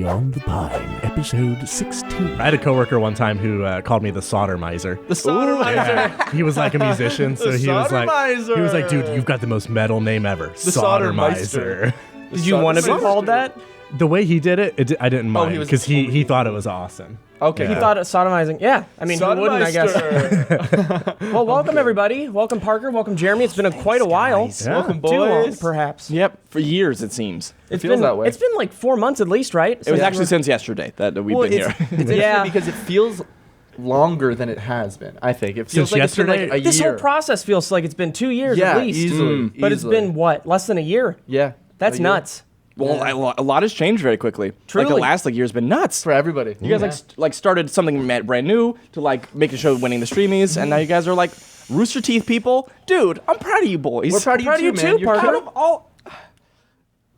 Beyond the Pine, episode 16. I had a coworker one time who called me the solder miser. The solder miser. Yeah. He was like a musician, so he was like, dude, you've got the most metal name ever. The solder miser. Did you want to be called that? The way he did it, I didn't mind because totally he thought it was awesome. Okay. Yeah. He thought it sodomizing. Yeah. I mean, who wouldn't, I guess. Well, welcome, everybody. Welcome, Parker. Welcome, Jeremy. It's been quite a while. Yeah. Welcome, boys. Too long, perhaps. Yep, for years it seems. It feels that way. It's been like 4 months at least, right? It was actually since yesterday that we've been here. It's Yeah. because it feels longer than it has been. I think it feels Since like yesterday? it's been like a This year. whole process feels like it's been 2 years yeah, at least. easily. But it's been, what, less than a year? yeah. That's a year. nuts. Well, a lot has changed very quickly. Truly. Like the last year's been nuts. for everybody. You guys like started something brand new to like make a show winning the Streamies, and now you guys are like Rooster Teeth people. Dude, I'm proud of you boys. We're proud of you too, man. You're Parker. proud Out of all.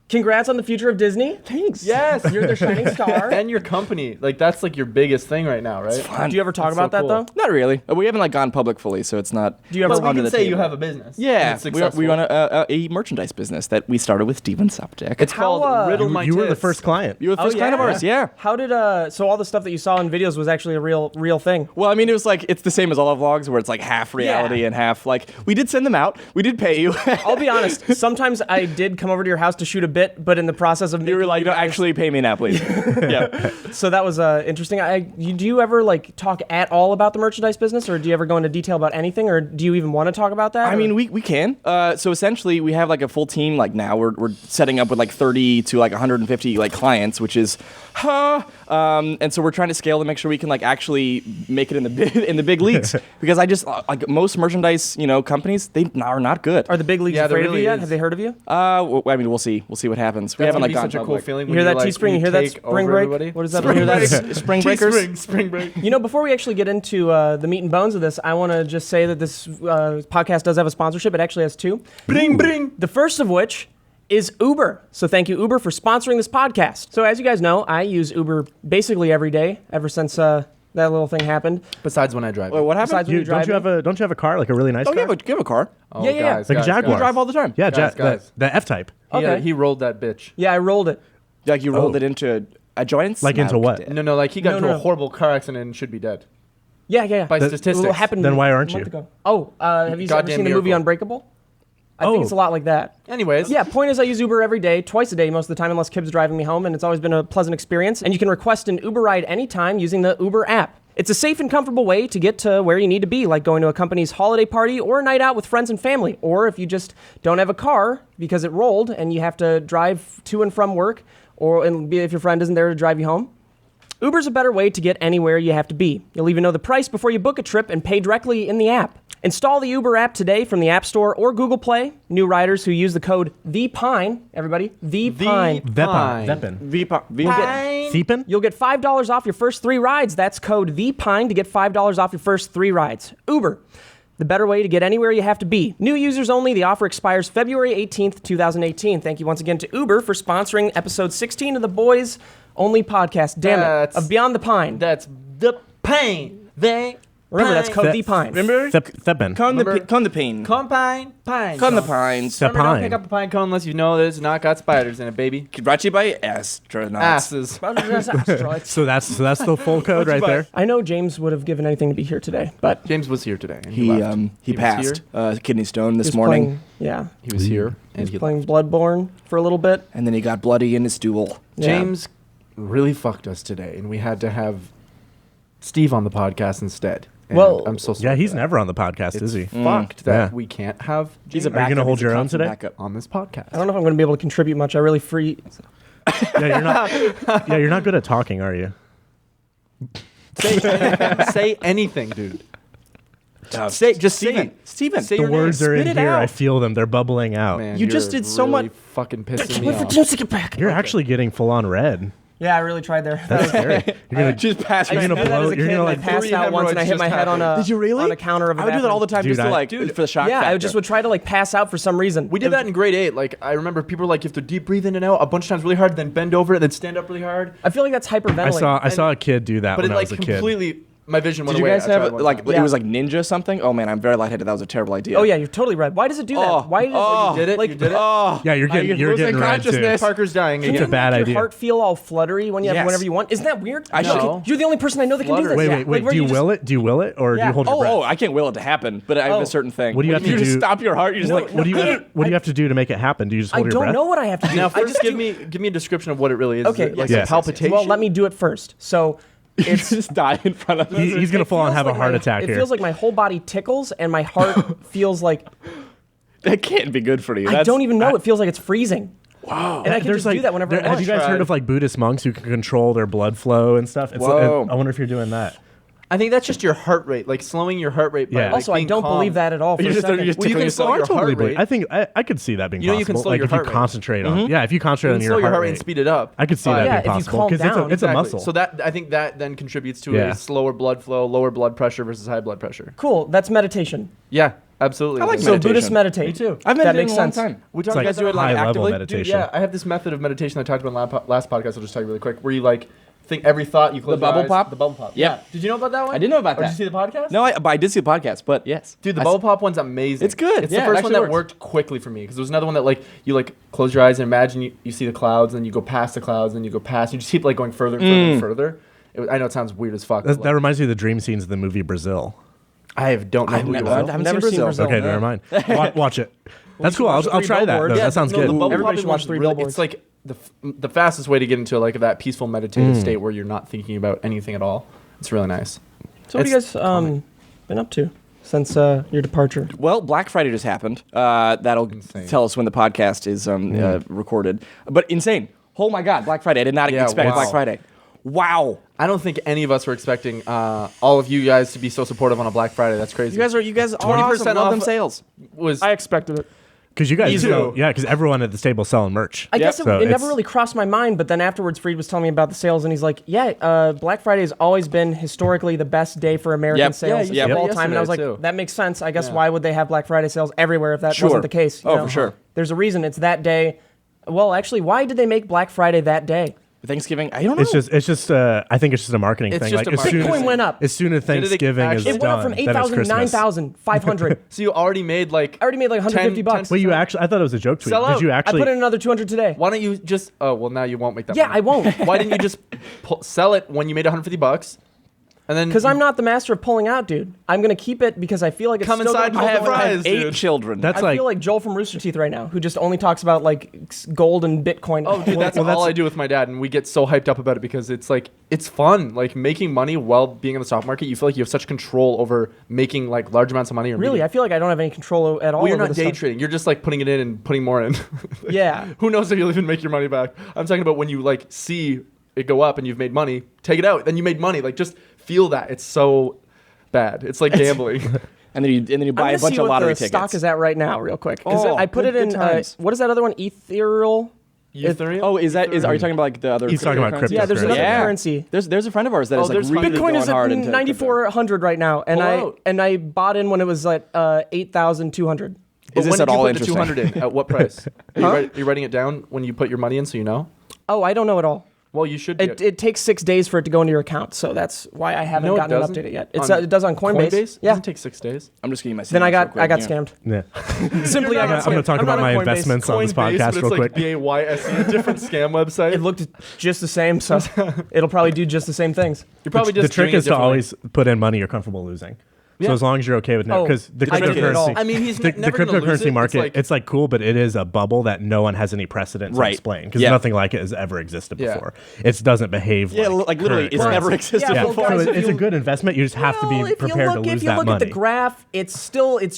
Congrats on the future of Disney. Thanks. Yes. You're their shining star. And your company. Like, that's like your biggest thing right now, right? It's fun. Do you ever talk That's about so that, cool. though? Not really. We haven't like gone public fully, so it's not. Do you ever But we under can the say you table. have a business. Yeah, It's we successful. run a merchandise business that we started with Steven Subdick. It's How, called Riddle My You were the Tits. first client. You were the first client of ours, yeah. How did, so all the stuff that you saw in videos was actually a real thing? Well, I mean, it was like, it's the same as all our vlogs where it's like half reality Yeah. and half like, we did send them out. We did pay you. I'll be honest. Sometimes I did come over to your house to shoot a bit, but in the process of You were like, no, actually pay me now, please. Yeah. so that was interesting. Do you ever like talk at all about the merchandise business, or do you ever go into detail about anything, or do you even want to talk about that? I or? mean, we can. So essentially, we have like a full team. Like now, we're setting up with like 30 to like 150 like clients, which is, and so we're trying to scale to make sure we can like actually make it in the big leagues. Because I just like most merchandise, companies, they are not good. Are the big leagues Yeah, there afraid of you really yet? is. Have they heard of you? I mean, we'll see. We'll see what happens. We That's haven't gonna like be gone such a cool public. feeling. You hear that, Teespring? You hear that spring break? Everybody. What does that Spring mean? break? Spring breakers? Spring break. You know, before we actually get into the meat and bones of this, I want to just say that this podcast does have a sponsorship. It actually has two. Bring. The first of which is Uber. So thank you, Uber, for sponsoring this podcast. So as you guys know, I use Uber basically every day ever since that little thing happened. Besides when I drive. Wait, what happened? Besides when you drive Don't you have a car, like a really nice Oh, car? you have a car. Oh, Yeah. guys, Like a guys, Jaguar. You drive all the time. Yeah, Guys. the F-Type. Okay. He rolled that bitch. Yeah, I rolled it. Like you rolled Oh. it into a joint. Like into what? No, like he got No, into no. a horrible car accident and should be dead. Yeah. By statistics. What happened Then why aren't a month you? ago. Oh, have you ever Goddamn seen the movie miracle. Unbreakable? I think Oh. it's a lot like that. Anyways. Yeah, point is I use Uber every day, twice a day most of the time, unless Kib's driving me home, and it's always been a pleasant experience. And you can request an Uber ride anytime using the Uber app. It's a safe and comfortable way to get to where you need to be, like going to a company's holiday party or a night out with friends and family. Or if you just don't have a car because it rolled and you have to drive to and from work, and if your friend isn't there to drive you home. Uber's a better way to get anywhere you have to be. You'll even know the price before you book a trip and pay directly in the app. Install the Uber app today from the App Store or Google Play. New riders who use the code THEPINE, everybody, THEPINE. Vepin. Thiepin? You'll get $5 off your first 3 rides. That's code THEPINE to get $5 off your first 3 rides. Uber, the better way to get anywhere you have to be. New users only. The offer expires February 18th, 2018. Thank you once again to Uber for sponsoring episode 16 of the Boys Only podcast. Damn it. Of Beyond the Pine. That's the pain. Remember, that's code THEPINE. Remember? Thepin. Con the pain. Con pine. Pine. Con the cone. pines. The Remember, don't pine. pick up a pine cone unless you know that it's not got spiders in it, baby. Brought to you by astronauts. Asses. So that's the full code right there. I know James would have given anything to be here today, but James was here today. And He left. he was passed kidney stone he this was morning, playing, yeah, He was here. And he playing Bloodborne for a little bit. and then he got bloody in his stool. Yeah. James really fucked us today, and we had to have Steve on the podcast instead. And Well, I'm so sorry. Yeah, he's for that. never on the podcast, It's is he? fucked that Yeah. we can't have He's a James Are you gonna backup. hold He's a your own constant today? backup. on this podcast. I don't know if I'm going to be able to contribute much. I really Yeah, you're not good at talking, are you? Say anything, dude. Say Steven. Say The your words name. are in Spit it here. out. I feel them. They're bubbling out. Man, You just you're did so really much- fucking pissing me off. James to get back. You're actually getting full on red. Yeah, I really tried there. That's scary. You're gonna Just pass. I You're used gonna to do that blow- as a you're kid, gonna, and like, I passed three out once, and I hit hemorrhoids my just head on a happened. Did you really? on a counter of a I would do that all the time, Dude, just to I- like Dude. for the shock Yeah, factor. I just would try to like pass out for some reason. We did that in grade 8. Like, I remember people were like, you have to deep breathe in and out a bunch of times really hard, then bend over, then stand up really hard. I feel like that's hyperventilating. I saw a kid do that But when it I like was a kid. completely My vision went Did you away. guys I tried have one like time. it was like Ninja something? Oh man, I'm very lightheaded. That was a terrible idea. Oh yeah, you're totally right. Why does it do that? Why does you did it? Like, You did it? Oh, Yeah, you're getting losing red too. consciousness. Parker's dying It's again. a bad your idea. heart feel all fluttery when you have Yes. whenever you want? Isn't that weird? No. You're the only person I know that can do this. Wait, Yeah. wait, Like, wait. where Do you just- will it? Do you will it, or do you hold your breath? Oh, I can't will it to happen, but I have Oh. a certain thing. What do you have to just do? stop your heart. You just like What do you have to do to make it happen? Do you just I hold your don't breath? know what I have to do. Now, I first, just give me a description of what it really is. Okay, Is it like yes. a palpitation? Well, let me do it first. So it's just die in front of us. He's gonna fall and feels have a like heart my- attack It here. feels like my whole body tickles and my heart feels like That can't be good for you. I don't even know. It feels like it's freezing. Wow. And I can There's just like, do that whenever I have want. you guys heard of like Buddhist monks who can control their blood flow and stuff? Whoa. I wonder if you're doing that. I think that's just your heart rate, like slowing your heart rate. By, Yeah. like, Also, I being don't calm. believe that at all for You a just- second. you just Well, you tickle can yourself. slow your Totally heart believe. rate. I think I could see that being You know possible. you can slow like your if you heart rate. concentrate on, yeah, if you concentrate You on can your slow your heart heart rate rate and speed it up. I could see Yeah, that if being you possible calm because down. it's a Exactly. muscle. So that I think that then contributes to Yeah. a slower blood flow, lower blood pressure versus high blood pressure. Cool. That's meditation. Yeah, absolutely. I like So meditation. Buddhists meditate. Me too. I've That meditated makes in a long sense. time. We It's talked like guys do it, like, high level actively? meditation. Yeah, I have this method of meditation I talked about in last podcast. I'll just tell you really quick. Where you like think every thought, you close The your bubble eyes. pop? The bubble pop. Yep. Yeah. Did you know about that one? I didn't know about Or that. Did you see the podcast? No, but I did see the podcast, but yes. Dude, the I bubble pop one's amazing. It's good. It's Yeah, the it first one actually that works. worked quickly for me because there was another one that like you like close your eyes and imagine you see the clouds, and then you go past the clouds, and then you go past. You just keep like going further and further and further. I know it sounds weird as fuck. but, That like, reminds me of the dream scenes of the movie Brazil. don't know I've who never- you are. I haven't Never seen seen Brazil. Brazil. Okay, Yeah. never mind. Watch it. That's cool. watch I'll Three try that. Billboards. Though. Yeah, That sounds no, good. The bubble Everybody pop should watch one's Three really, Billboards. it's like the fastest way to get into like that peaceful meditative state where you're not thinking about anything at all. It's really nice. So what have you It's guys been up to since your departure? Well, Black Friday just happened. That'll Insane. tell us when the podcast is recorded. But insane. Oh my God, Black Friday. I did not Yeah, expect wow. Black Friday. Wow. I don't think any of us were expecting all of you guys to be so supportive on a Black Friday. That's crazy. You guys are 20% 20% Love off them sales. was expected it. Because you guys, Me too. yeah, because everyone at the table selling merch. I guess it, So it never it's- really crossed my mind, but then afterwards, Freed was telling me about the sales, and he's like, "Yeah, Black Friday has always been historically the best day for American Yep. sales Yeah, of all yesterday time." And I was like, too. "That makes sense. I guess Yeah. why would they have Black Friday sales everywhere if that Sure. wasn't the case?" you Oh, know? for sure. There's a reason it's that day. Well, actually, why did they make Black Friday that day? Thanksgiving, I don't know. It's just. I think it's just a marketing It's thing. just Like a as soon marketing as Bitcoin went up. as soon as Did it Thanksgiving is actually? It went up done, from then it's 8,000 to Christmas. 9,500. so you already made like I already made like 150 bucks. Wait, you actually? I thought it was a joke tweet. Sell out. Did you I actually? put in another 200 today. Why don't you just? Oh well, now you won't make that. Yeah, money. I won't. Why didn't you just sell it when you made 150 bucks, and then? Because I'm not the master of pulling out, dude. I'm gonna keep it because I feel like it's Come still inside gonna my keep have going. I fries, have 8 dude. children. That's I like feel like Joel from Rooster Teeth right now, who just only talks about like gold and Bitcoin. Oh, dude, that's all I do with my dad, and we get so hyped up about it because it's like it's fun, like making money while being in the stock market. You feel like you have such control over making like large amounts of money. Or Really, making, I feel like I don't have any control at all. well, you're over not this day stuff. trading. You're just like putting it in and putting more in. Yeah. Who knows if you'll even make your money back? I'm talking about when you like see it go up and you've made money, take it out, then you made money. Like just feel that. It's so bad. It's like gambling. and then you buy I'm a gonna bunch see of what lottery the tickets. stock is at right now, real quick. 'Cause Oh, I put good- it in. good times. What is that other one? Ethereal. Ethereum? Oh, are you talking about like the other? He's talking about cryptocurrencies? crypto. Yeah, there's another Yeah. currency. There's a friend of ours that Oh, is like there's really Bitcoin going Bitcoin is hard at into 9,400 right now, and Pull out. I bought in when it was at 8,200. But Is this when at did you all put interesting? the 200 in? At what price? Are you writing it down when you put your money in so you know? Oh, I don't know at all. Well, you should. It takes 6 days for it to go into your account, so that's why I haven't No, it gotten it doesn't. updated yet. It's, On it does on Coinbase. It Yeah. doesn't take 6 days. I'm just getting my. Then I signals got real I got quick, yeah. scammed. Yeah. Simply, I got scammed. I'm going to talk I'm about not on my Coinbase. investments on this Coinbase, podcast but real it's quick. like BAYSE, a different scam website. It looked just the same, so it'll probably do just the same things. You're probably The just trick doing it is to differently. always put in money you're comfortable losing. So Yeah. as long as you're okay with no, Oh, because the I don't get it at all. cryptocurrency, I mean, he's the never gonna lose cryptocurrency it. market, it's like cool, but it is a bubble that no one has any precedent to Right. explain because Yeah. nothing like it has ever existed Yeah. before. It doesn't behave Yeah, like literally, current it's currency. never existed Yeah, before. So guys, if it's a you- good investment. You just have to Well, be if prepared to lose If you that look money. at the graph, it's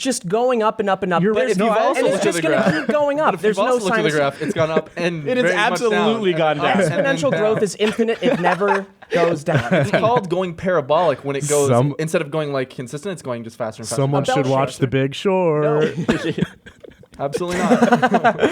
just going up and up and up. You're But right. if No, you've I also also and looked it's at just the going to graph. keep going up. If There's you've no also looked at the sign of graph, it's gone up and It has very much absolutely down. gone down. And then exponential down. growth is infinite. It never goes down. It's called going parabolic when it goes Some- instead of going like consistent. It's going just faster and faster. Someone A bell should watch shape. The Big Short. Absolutely not.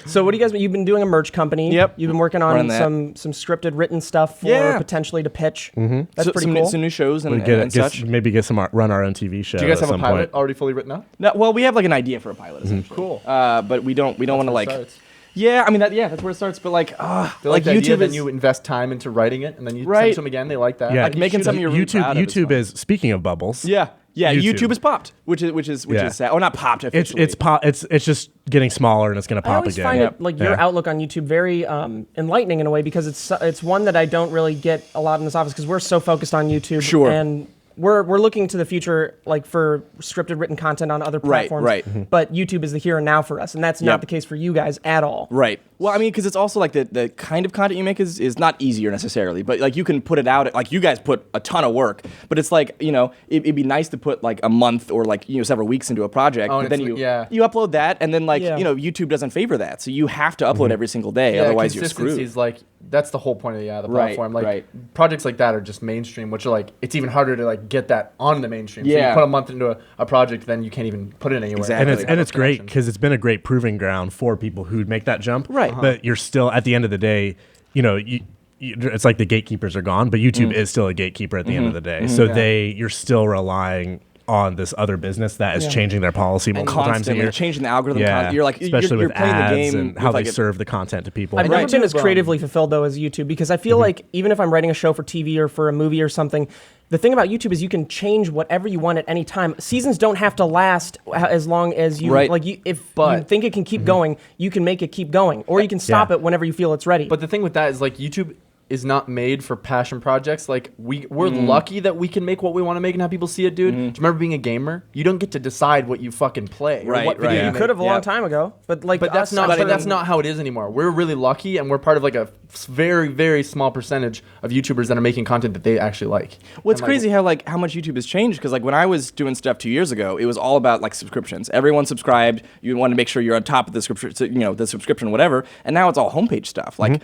So what do you guys? You've been doing a merch company. Yep. You've been working on Running that. some scripted written stuff for Yeah. potentially to pitch. Mm-hmm. That's So- pretty some, cool. Some new shows and, We get and it. such. Maybe get some run our own TV show. Do you guys at have a some pilot point. already fully written up? No, well, we have like an idea for a pilot, essentially. Cool. But we don't want to like. Starts. Yeah, I mean that's where it starts. But like, They like the idea, then you invest time into writing it, and then you send it to them again. They like that. Yeah, like making something you're really proud of. YouTube is speaking of bubbles. Yeah. Yeah, YouTube. YouTube has popped, which is sad. Oh, not popped officially. It's just getting smaller and it's going to I pop always again. find it, like your outlook on YouTube very enlightening in a way, because it's one that I don't really get a lot in this office, because we're so focused on YouTube. Sure. And we're looking to the future, like for scripted written content on other platforms. Right. But YouTube is the here and now for us, and that's not the case for you guys at all. Right. Well, I mean, because it's also like the kind of content you make is not easier necessarily, but like you can put it out. Like you guys put a ton of work, but it's like, it'd be nice to put like a month or like several weeks into a project. Oh, but then you upload that, and then like YouTube doesn't favor that, so you have to upload every single day. Otherwise, you're screwed. Consistency is like that's the whole point of the platform. Like projects like that are just mainstream, which are like it's even harder to like get that on the mainstream. So you put a month into a project, then you can't even put it anywhere. Exactly. And it's great because it's been a great proving ground for people who make that jump. Right. But you're still at the end of the day, it's like the gatekeepers are gone, but YouTube is still a gatekeeper at the end of the day. So you're still relying on this other business that is changing their policy multiple times a year, changing the algorithm. Yeah, You're like especially you're with playing ads the game and how they like serve the content to people. I've never been as creatively fulfilled though as YouTube, because I feel like even if I'm writing a show for TV or for a movie or something, the thing about YouTube is you can change whatever you want at any time. Seasons don't have to last as long as you like. If you think it can keep going, you can make it keep going, or you can stop it whenever you feel it's ready. But the thing with that is like YouTube is not made for passion projects. Like we're lucky that we can make what we want to make and have people see it, dude. Do you remember being a gamer? You don't get to decide what you fucking play. Right, or what video you could have a long time ago, but that's not how it is anymore. We're really lucky, and we're part of like a very, very small percentage of YouTubers that are making content that they actually like. Well, it's crazy how much YouTube has changed, because like when I was doing stuff 2 years ago, it was all about like subscriptions. Everyone subscribed. You want to make sure you're on top of the subscription, the subscription, whatever. And now it's all homepage stuff. Like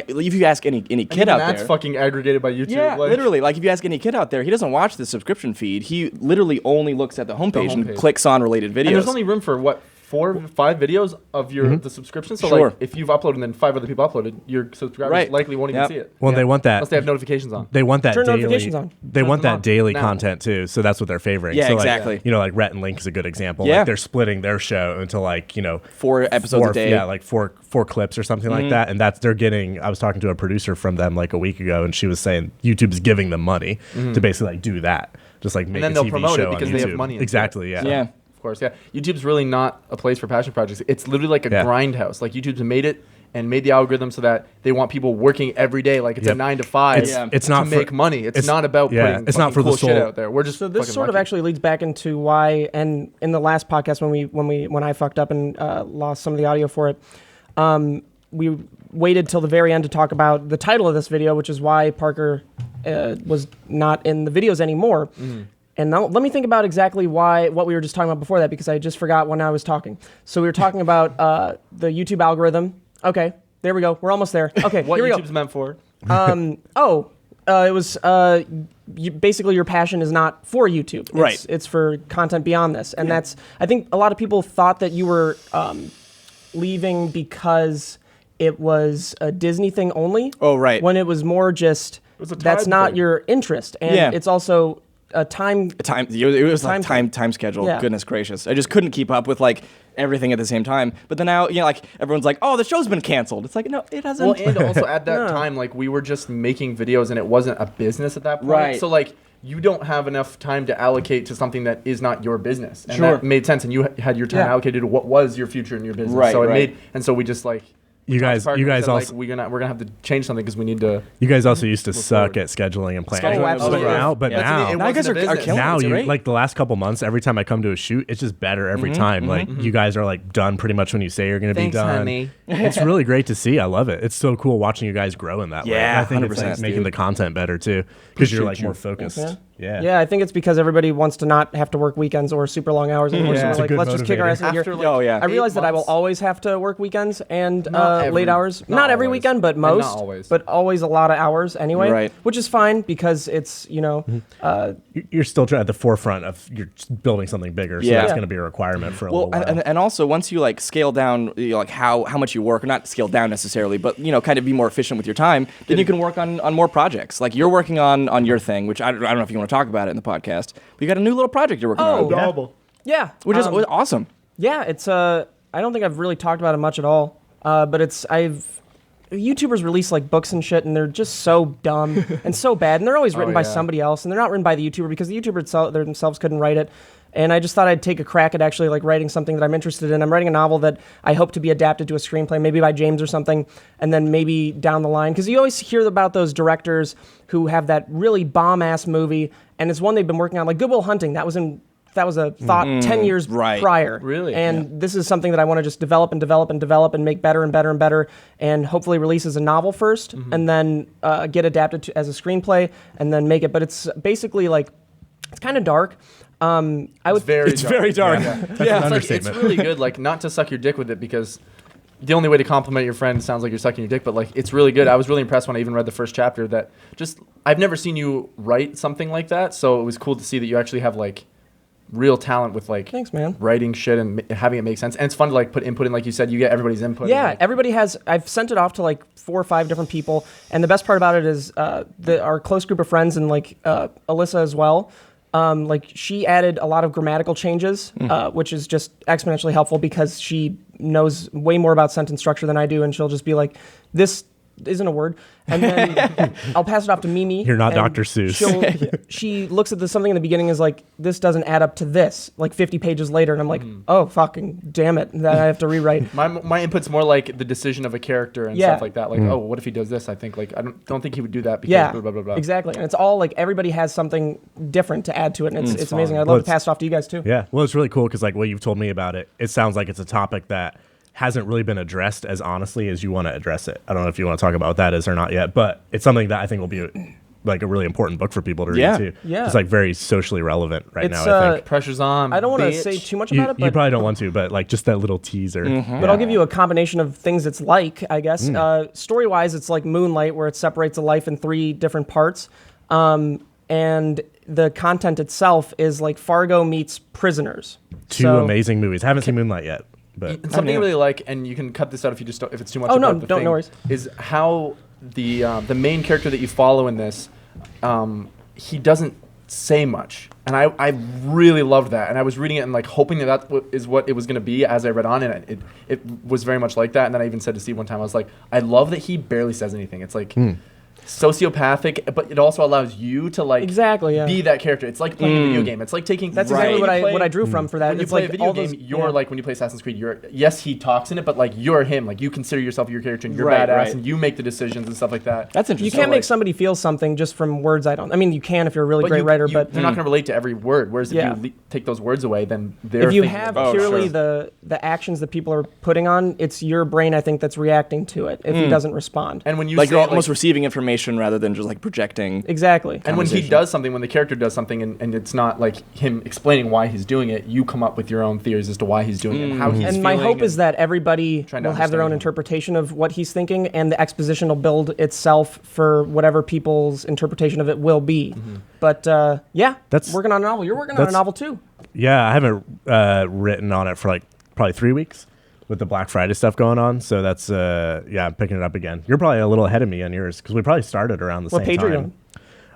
if you ask any kid out that's there, fucking aggregated by YouTube. Yeah, literally. Like if you ask any kid out there, he doesn't watch the subscription feed. He literally only looks at the homepage and clicks on related videos. And there's only room for what? 4 or 5 videos of the subscription. So like if you've uploaded and then 5 other people uploaded, your subscribers likely won't even see it. Well, they want that. Unless they have notifications on. They want that Turn daily. notifications on. They want that daily content too. So that's what they're favoring. Yeah, so exactly. Like, like Rhett and Link is a good example. Yeah. Like they're splitting their show into like 4 episodes a day. Yeah, like four clips or something like that. And they're getting. I was talking to a producer from them like a week ago, and she was saying YouTube's giving them money to basically like do that. Just like make and then a they'll TV promote show it because on they YouTube. have money. Exactly. Yeah. Yeah. Of course, yeah. YouTube's really not a place for passion projects. It's literally like a grindhouse. Like YouTube's made it and made the algorithm so that they want people working every day. Like it's a 9 to 5. It's not to make money. It's not about putting it's not for cool the soul. shit out there. We're just so this sort of lucky. actually leads back into why, and in the last podcast when I fucked up and lost some of the audio for it, we waited till the very end to talk about the title of this video, which is why Parker was not in the videos anymore. And now let me think about exactly what we were just talking about before that, because I just forgot when I was talking. So we were talking about the YouTube algorithm. Okay, there we go. We're almost there. Okay, what here we YouTube's go. meant for. It was basically your passion is not for YouTube. Right. It's for content beyond this. And that's, I think a lot of people thought that you were leaving because it was a Disney thing only. Oh, right. When it was more just, a that's time not thing. your interest. And it's also a time. It was like time schedule. Yeah. Goodness gracious. I just couldn't keep up with like everything at the same time. But then now, like everyone's like, oh, the show's been canceled. It's like, no, it hasn't. Well, and also at that time, like we were just making videos and it wasn't a business at that point. Right. So like you don't have enough time to allocate to something that is not your business. And Sure. that made sense. And you had your time allocated to what was your future in your business. Right, So it right. made, and so we just like, You guys Parker said, also like, we're gonna have to change something because we need to. you guys also used to suck at scheduling and planning. Oh, absolutely. But now It Now you guys wasn't a are business. killing now it, you right? like the last couple months, every time I come to a shoot, it's just better every time. Like you guys are like done pretty much when you say you're going to be Thanks, done. honey. It's really great to see. I love it. It's so cool watching you guys grow in that way. Yeah, And I think it's 100%, like making dude. the content better too, because you're like Appreciate more you. focused. Yeah. Yeah. Yeah, I think it's because everybody wants to not have to work weekends or super long hours anymore. Yeah. So It's we're a like, good let's just kick our motivator. ass in After, gear. like, Oh, yeah. I realize that I will 8 months. always have to work weekends and Not late every- hours. not Not every always. weekend, but And not most. always. But always a lot of hours anyway. Right. Which is fine because it's, You're still at the forefront of you're building something bigger, so Yeah. that's Yeah. going to be a requirement for a Well, little while. and also once you like scale down, like how much you work, or not scale down necessarily, but kind of be more efficient with your time, then you can work on more projects. Like you're working on your thing, which I don't know if you want to talk about it in the podcast, but you got a new little project you're working Oh, on, yeah. which is awesome. Yeah, it's I don't think I've really talked about it much at all. But YouTubers release like books and shit, and they're just so dumb and so bad, and they're always written by somebody else, and they're not written by the YouTuber because the YouTuber themselves couldn't write it. And I just thought I'd take a crack at actually like writing something that I'm interested in. I'm writing a novel that I hope to be adapted to a screenplay, maybe by James or something, and then maybe down the line, because you always hear about those directors who have that really bomb-ass movie, and it's one they've been working on, like Good Will Hunting. That was a thought 10 years prior. Really? And this is something that I want to just develop and develop and develop and make better and better and better, and hopefully release as a novel first, and then get adapted as a screenplay, and then make it. But it's basically like, it's kind of dark. It's very dark. Yeah. It's really good. Like, not to suck your dick with it, because the only way to compliment your friend sounds like you're sucking your dick, but like, it's really good. I was really impressed when I even read the first chapter that I've never seen you write something like that. So it was cool to see that you actually have like real talent with like Thanks, man. writing shit and having it make sense. And it's fun to like put input in, like you said, you get everybody's input. Yeah, like, everybody has. I've sent it off to like 4 or 5 different people, and the best part about it is our close group of friends and like Alyssa as well. Like she added a lot of grammatical changes, which is just exponentially helpful because she knows way more about sentence structure than I do, and she'll just be like, "This isn't a word," and then I'll pass it off to Mimi. You're not and Dr. Seuss. She looks at something in the beginning is like, "This doesn't add up to this." Like 50 pages later, and I'm like, "Oh fucking damn it!" That I have to rewrite. My input's more like the decision of a character and stuff like that. Like, oh, what if he does this? I think like I don't think he would do that because blah blah blah blah. Exactly. And it's all like everybody has something different to add to it, and it's amazing. I'd love to pass it off to you guys too. Yeah. Well, it's really cool because like what you've told me about it, it sounds like it's a topic that hasn't really been addressed as honestly as you want to address it. I don't know if you want to talk about what that is or not yet, but it's something that I think will be like a really important book for people to read too. Yeah. It's like very socially relevant right It's, now, I think. Pressure's on. I don't want to bitch. say too much You, about it, you but probably don't want to, but like just that little teaser. But I'll give you a combination of things it's like, I guess. Story-wise, it's like Moonlight, where it separates a life in 3 different parts. And the content itself is like Fargo meets Prisoners. Two amazing movies. Haven't seen Moonlight yet, but Something I really like, and you can cut this out if you just if it's too much. Oh, no, about the don't, thing, no worries. Is how the main character that you follow in this, he doesn't say much, and I really loved that, and I was reading it and like hoping that is what it was going to be as I read on, and it was very much like that. And then I even said to Steve one time, I was like, I love that he barely says anything. It's like. Sociopathic, but it also allows you to like be that character. It's like playing a video game. It's like taking that's exactly what I drew from for that. When you it's play like a video all game, those, you're like when you play Assassin's Creed, he talks in it, but like you're him. Like you consider yourself your character and you're badass and you make the decisions and stuff like that. That's interesting. You can't make somebody feel something just from words. I mean, you can if you're a really great writer, but they're not going to relate to every word. Whereas if you take those words away, then they're if you have purely the actions that people are putting on, it's your brain, I think, that's reacting to it if he doesn't respond. And when you like you're almost receiving information rather than just like projecting. Exactly. And when he does something, when the character does something, and it's not like him explaining why he's doing it, you come up with your own theories as to why he's doing it and how he's feeling. And my hope is that everybody will have their own interpretation of what he's thinking, and the exposition will build itself for whatever people's interpretation of it will be. But that's working on a novel. You're working on a novel too. Yeah, I haven't written on it for like probably 3 weeks with the Black Friday stuff going on. So that's, I'm picking it up again. You're probably a little ahead of me on yours because we probably started around the same time. What page are you on?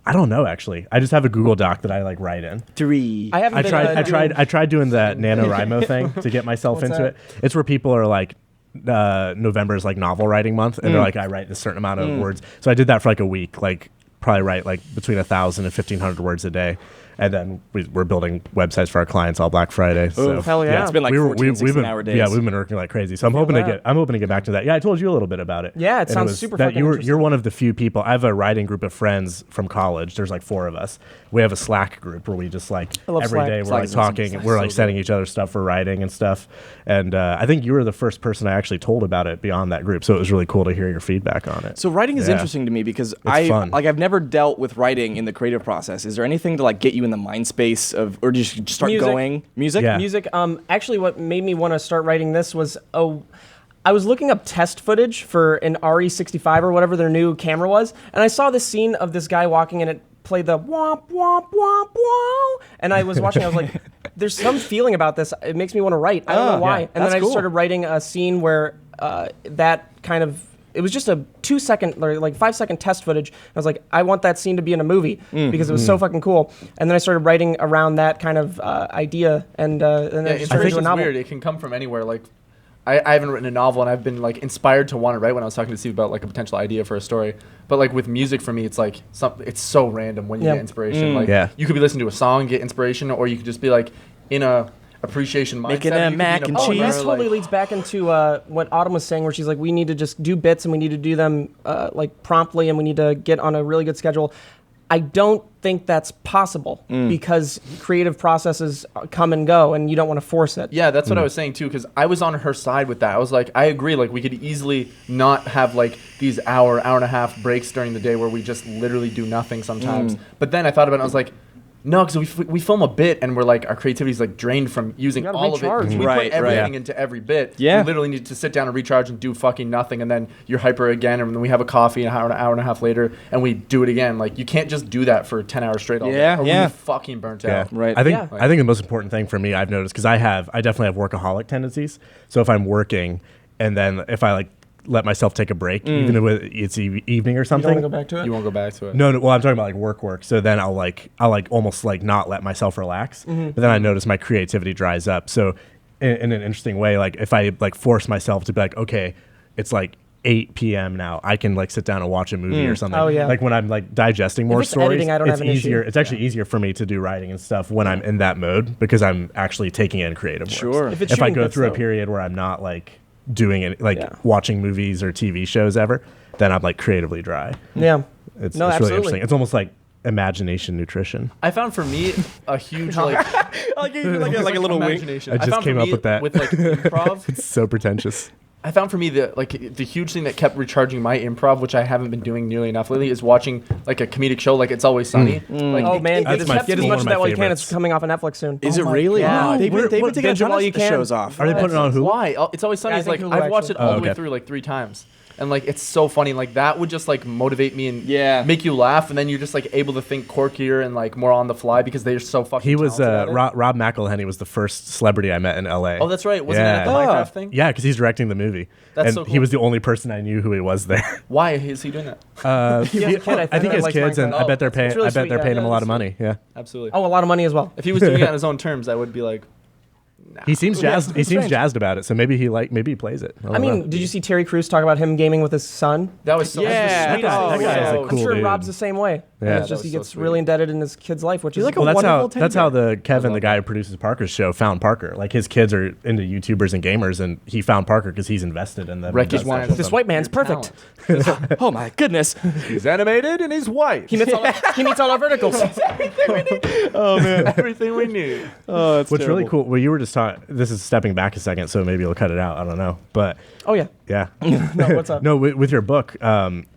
I don't know, actually. I just have a Google Doc that I like write in. 3. I tried doing the NaNoWriMo thing to get myself into it. It's where people are like, November is like novel writing month, and they're like, I write a certain amount of words. So I did that for like a week, like probably write like between 1,000 and 1,500 words a day. And then we're building websites for our clients all Black Friday. So hell yeah. It's been like 14, 16-hour days. Yeah, we've been working like crazy. So I'm hoping to get back to that. Yeah, I told you a little bit about it. Yeah, it sounds super fucking interesting. You're one of the few people. I have a writing group of friends from college. There's like 4 of us. We have a Slack group where we just like every day we're like talking. We're like sending each other stuff for writing and stuff. And I think you were the first person I actually told about it beyond that group. So it was really cool to hear your feedback on it. So writing is interesting to me because I've never dealt with writing in the creative process. Is there anything to like get you in the mind space of, or just start going? Music? Yeah. Music. Actually, what made me want to start writing this was, I was looking up test footage for an RE65 or whatever their new camera was, and I saw this scene of this guy walking and it played the womp, womp, womp, wow. And I was watching, I was like, there's some feeling about this. It makes me want to write. I don't know why. Yeah, and then I started writing a scene where that kind of, it was just a 2-second, like 5-second test footage. I was like, I want that scene to be in a movie because it was so fucking cool. And then I started writing around that kind of idea, and then it just turned into a novel. Weird. It can come from anywhere. Like, I haven't written a novel, and I've been like inspired to want to write when I was talking to Steve about like a potential idea for a story. But like with music, for me, it's like it's so random when you get inspiration. Like you could be listening to a song, get inspiration, or you could just be like in a appreciation mindset. Making a mac and cheese. This totally leads back into what Autumn was saying, where she's like, we need to just do bits and we need to do them like promptly, and we need to get on a really good schedule. I don't think that's possible because creative processes come and go, and you don't want to force it. Yeah, that's what I was saying too, because I was on her side with that. I was like, I agree. Like, we could easily not have like these hour and a half breaks during the day where we just literally do nothing sometimes. But then I thought about it, and I was like, no, because we film a bit and we're like, our creativity is like drained from using all of it. We put everything into every bit. Yeah. You literally need to sit down and recharge and do fucking nothing, and then you're hyper again, and then we have a coffee an hour and a half later, and we do it again. Like, you can't just do that for 10 hours straight all day. Or we'll be fucking burnt out. Right. I think the most important thing for me, I've noticed, because I definitely have workaholic tendencies. So if I'm working, and then if I like let myself take a break, even if it's evening or something. You don't want to go back to it? You won't go back to it. No, well, I'm talking about like work. So then I'll almost like not let myself relax. But then I notice my creativity dries up. So in an interesting way, like if I like force myself to be like, okay, it's like 8 p.m. now, I can like sit down and watch a movie or something. Oh, yeah. Like when I'm like digesting more it's stories, editing, I don't it's have an easier. issue. It's actually easier for me to do writing and stuff when I'm in that mode, because I'm actually taking in creative works. If it's If I shooting go bits, through a though. period where I'm not like doing it, like watching movies or TV shows ever, then I'm like creatively dry. Yeah. It's No, really absolutely. interesting. It's almost like imagination nutrition. I found for me a huge like like a little wink. imagination. I just found for came up me with that. with like improv. It's so pretentious. I found for me the huge thing that kept recharging my improv, which I haven't been doing nearly enough lately, is watching like a comedic show like It's Always Sunny. Like, Oh man, That's get my- as one much of of my that while you can. favorites. It's coming off on Netflix soon. Is it really? God. They've been taking binge it a while ton you of the can. shows off. Are they putting it on Hulu? Why? It's Always Sunny I is like think Hulu, I've watched it actually. all the okay. way through like 3 times. And like it's so funny, like that would just like motivate me and make you laugh, and then you're just like able to think quirkier and like more on the fly because they're so fucking. He was talented at it. Rob McElhenney was the first celebrity I met in LA. Oh, that's right. Wasn't it at the Minecraft thing? Yeah, because he's directing the movie. That's and so cool. he was the only person I knew who he was there. Why is he doing that? He has a kid, I think he has likes kids, and Minecraft. I bet they're paying. It's really I bet sweet, they're yeah. paying him a lot that's of money. Yeah, Absolutely. Oh, a lot of money as well. If he was doing it on his own terms, I would be like, he seems jazzed. He seems strange. jazzed about it. So maybe he plays it. I mean, did you see Terry Crews talk about him gaming with his son? that was so. Yeah. that guy is a I'm cool sure dude. Rob's the same way. Yeah. And it's That just was he so gets sweet. really indebted in his kid's life, which is like a Well, wonderful that's how teddy the Kevin, the guy who produces Parker's show, found Parker. Like his kids are into YouTubers and gamers, and he found Parker because he's invested in them. Wreck his and does wine. stuff with this them. white man's perfect. Oh my goodness. He's animated and he's white. He meets all our verticals. Everything we need. Oh, that's What's really cool? Well, you were just talking. This is stepping back a second, so maybe you'll cut it out. I don't know, but Oh yeah. yeah. No, what's up? No, with your book,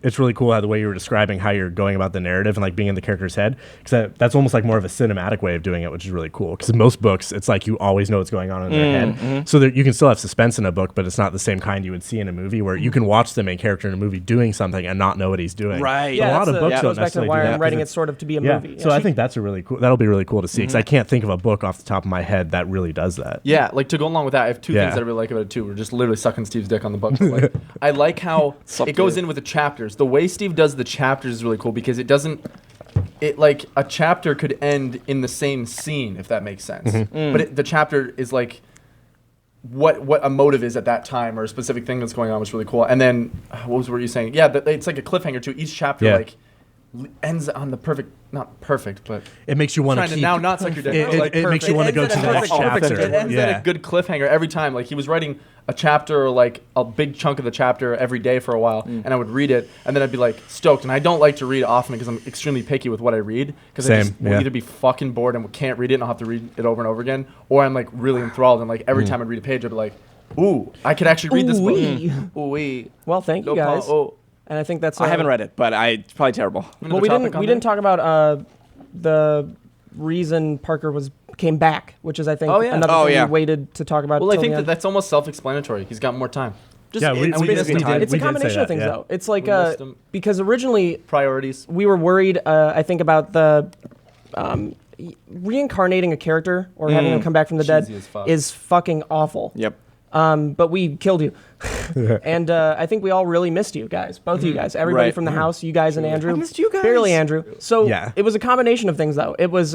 it's really cool how the way you were describing how you're going about the narrative and like being in the character's head, because that's almost like more of a cinematic way of doing it, which is really cool. Because in most books, it's like you always know what's going on in their head, so that you can still have suspense in a book, but it's not the same kind you would see in a movie where you can watch the main character in a movie doing something and not know what he's doing. Right. So a lot of that's books that don't goes back to necessarily why do that I'm writing 'cause it it's- sort of to be a Yeah. movie. So I think that's a really cool. That'll be really cool to see because I can't think of a book off the top of my head that really does that. Yeah, like to go along with that, I have two Yeah. things that I really like about it too. We're just literally sucking Steve's dick on the book. But like, I like how it goes in with the chapters. The way Steve does the chapters is really cool because it doesn't. It like a chapter could end in the same scene if that makes sense. But the chapter is like what a motive is at that time or a specific thing that's going on was really cool. And then what were you saying? Yeah, it's like a cliffhanger too. Each chapter Yeah. like ends on the perfect, not perfect, but It makes you want trying to to keep. now not suck your dick. It, Like, it makes you perfect. want to go It to ends the at a next perfect- chapter. It ends at a good cliffhanger every time. Like he was writing a chapter or like a big chunk of the chapter every day for a while, and I would read it, and then I'd be like stoked. And I don't like to read often because I'm extremely picky with what I read because I just Same, will yeah. either be fucking bored and can't read it and I'll have to read it over and over again, or I'm like really enthralled and like every time I read a page I'd be like, ooh, I could actually read this book. Ooh-wee. Ooh-wee. Well, thank you guys. And I think that's. I haven't read it, but it's probably terrible. Well, we didn't talk about the reason Parker came back, which is I think another thing we waited to talk about. Well, I till think the end. that's almost self-explanatory. He's got more time. Just Yeah, we it's did- basically we did- time. It's a we did say combination that, of things, yeah. though. It's like We missed him. because originally Priorities. we were worried. I think about the reincarnating a character or having him come back from the dead Cheesy as fuck. is fucking awful. Yep. But we killed you, and I think we all really missed you guys, both of you guys, everybody Right. from the house, you guys and Andrew. I missed you guys. Barely Andrew. So Yeah. it was a combination of things, though. It was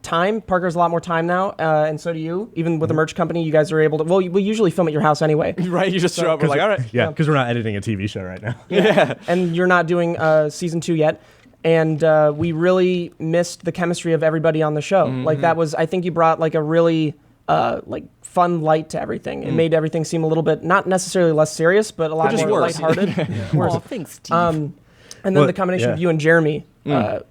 time. Parker has a lot more time now, and so do you. Even with the merch company, you guys are able to. Well, we usually film at your house anyway. Right, you just show up. We're like, all right. Yeah, because we're not editing a TV show right now. Yeah. And you're not doing season 2 yet. And we really missed the chemistry of everybody on the show. Like that was, I think you brought like a really like fun light to everything. It made everything seem a little bit, not necessarily less serious, but a lot just more worse. lighthearted. Oh, thanks, Steve. And then the combination of you and Jeremy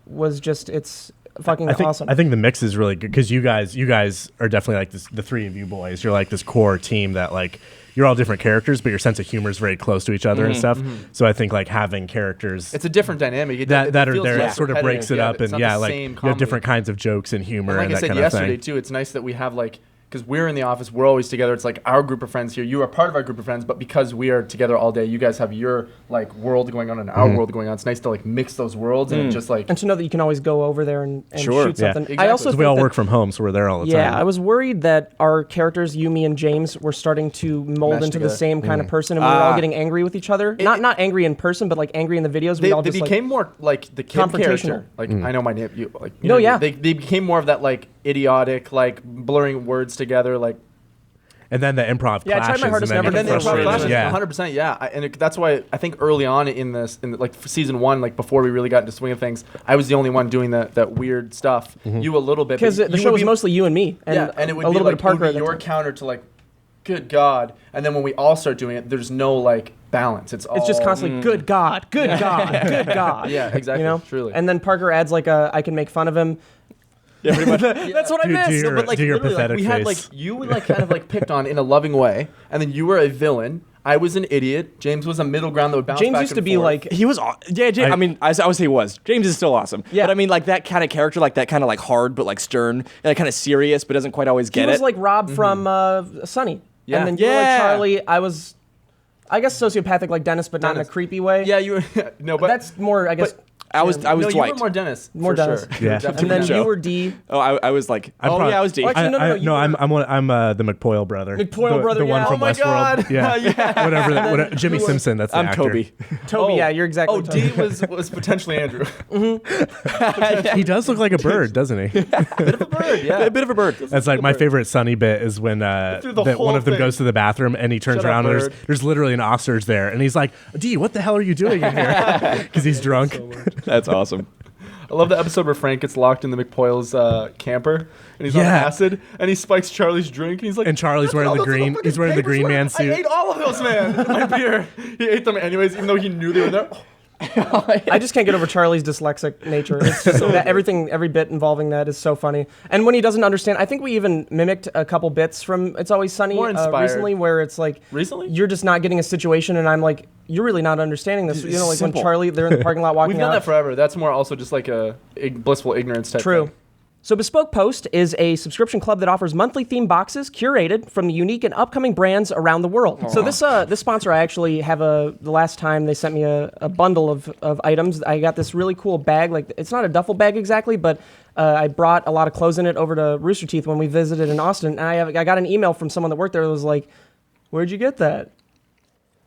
was just, it's fucking awesome. I think the mix is really good because you guys are definitely like this, the three of you boys. You're like this core team that like you're all different characters, but your sense of humor is very close to each other and stuff. So I think like having characters It's a different dynamic. that are feels there, less it sort of breaks it repetitive. up, It's and not the like same you have comedy. different kinds of jokes and humor And like and I that said kind of yesterday thing. too, it's nice that we have like, because we're in the office, we're always together. It's like our group of friends here. You are part of our group of friends, but because we are together all day, you guys have your like world going on and our world going on. It's nice to like mix those worlds and just like and to know that you can always go over there and Sure. shoot Yeah. something. Exactly. I also 'Cause we think all that- work from home, so we're there all the Yeah, time. I was worried that our characters, you, me, and James, were starting to mold Mesh into the together. same kind of person, and we were all getting angry with each other. Not angry in person, but like angry in the videos. they, We all they just became more like the kid confrontational. character. Like I know my name. You like you No, know, yeah. They became more of that like idiotic like blurring words together like. And then the improv Yeah, I tried my clashes, hardest and never then to you get get frustrated. frustrated. Yeah. 100%. Yeah, that's why I think early on in like for season 1, like before we really got into swing of things, I was the only one doing that weird stuff. You a little bit because but the you show would was be- mostly you and me, and, and it would a be little like, bit of Parker. it at would the be your time. counter to like, good God, and then when we all start doing it, there's no like balance. It's just all- constantly good God, good God, good God. Yeah, exactly. You know, Truly. And then Parker adds like I can make fun of him. Yeah, pretty much. That's what I Do- do missed. your- but like do your literally, like, pathetic we had face. like you were like kind of like picked on in a loving way, and then you were a villain. I was an idiot. James was a middle ground that would bounce James back used and to be forth. like He was, I mean, I would say he was. James is still awesome. Yeah. But I mean, like that kind of character, like that kind of like hard but like stern, and kind of serious but doesn't quite always he get was it. like Rob from Sunny. Yeah. And then you were like Yeah. Charlie. I was, I guess, sociopathic like Dennis, but not in a Dennis. creepy way. Yeah, you were no, but That's more, I guess. I was no, you Dwight. were more Dennis. More for Dennis. Sure. Yeah. You were And definitely then Dennis. you were D. Oh, I was like, I'm probably- yeah, I was D. Well, actually, no, you were- I'm the McPoyle brother. McPoyle brother, the one yeah. from Oh my Westworld. God. Yeah, Yeah. whatever. Jimmy Simpson. That's the I'm actor. Toby. Toby, yeah, you're exactly. Oh, Toby. D was potentially Andrew. He does look like a bird, doesn't he? Bit of a bird, yeah. A bit of a bird. That's like my favorite Sunny bit is when Through the that one whole of them thing. goes to the bathroom and he turns Shut up, around and bird. there's literally an ostrich there and he's like, D, what the hell are you doing in here? Because he's drunk. That's awesome. I love the episode where Frank gets locked in the McPoyle's camper and he's on Yeah. acid and he spikes Charlie's drink and he's like, And Charlie's "That's wearing all the those little green- fucking he's wearing the papers green were. man suit." I ate all of those, man. My beer. He ate them anyways, even though he knew they were there. I just can't get over Charlie's dyslexic nature. It's just that every bit involving that is so funny. And when he doesn't understand, I think we even mimicked a couple bits from It's Always Sunny More inspired. recently, where it's like, Recently? you're just not getting a situation, and I'm like, you're really not understanding this. You know, like Simple. when Charlie, they're in the parking lot walking We've done out. that forever. That's more also just like a blissful ignorance type True. thing. So Bespoke Post is a subscription club that offers monthly theme boxes curated from the unique and upcoming brands around the world. So this sponsor, I actually have the last time they sent me a bundle of items. I got this really cool bag. Like, it's not a duffel bag exactly, but I brought a lot of clothes in it over to Rooster Teeth when we visited in Austin. And I got an email from someone that worked there that was like, "Where'd you get that?"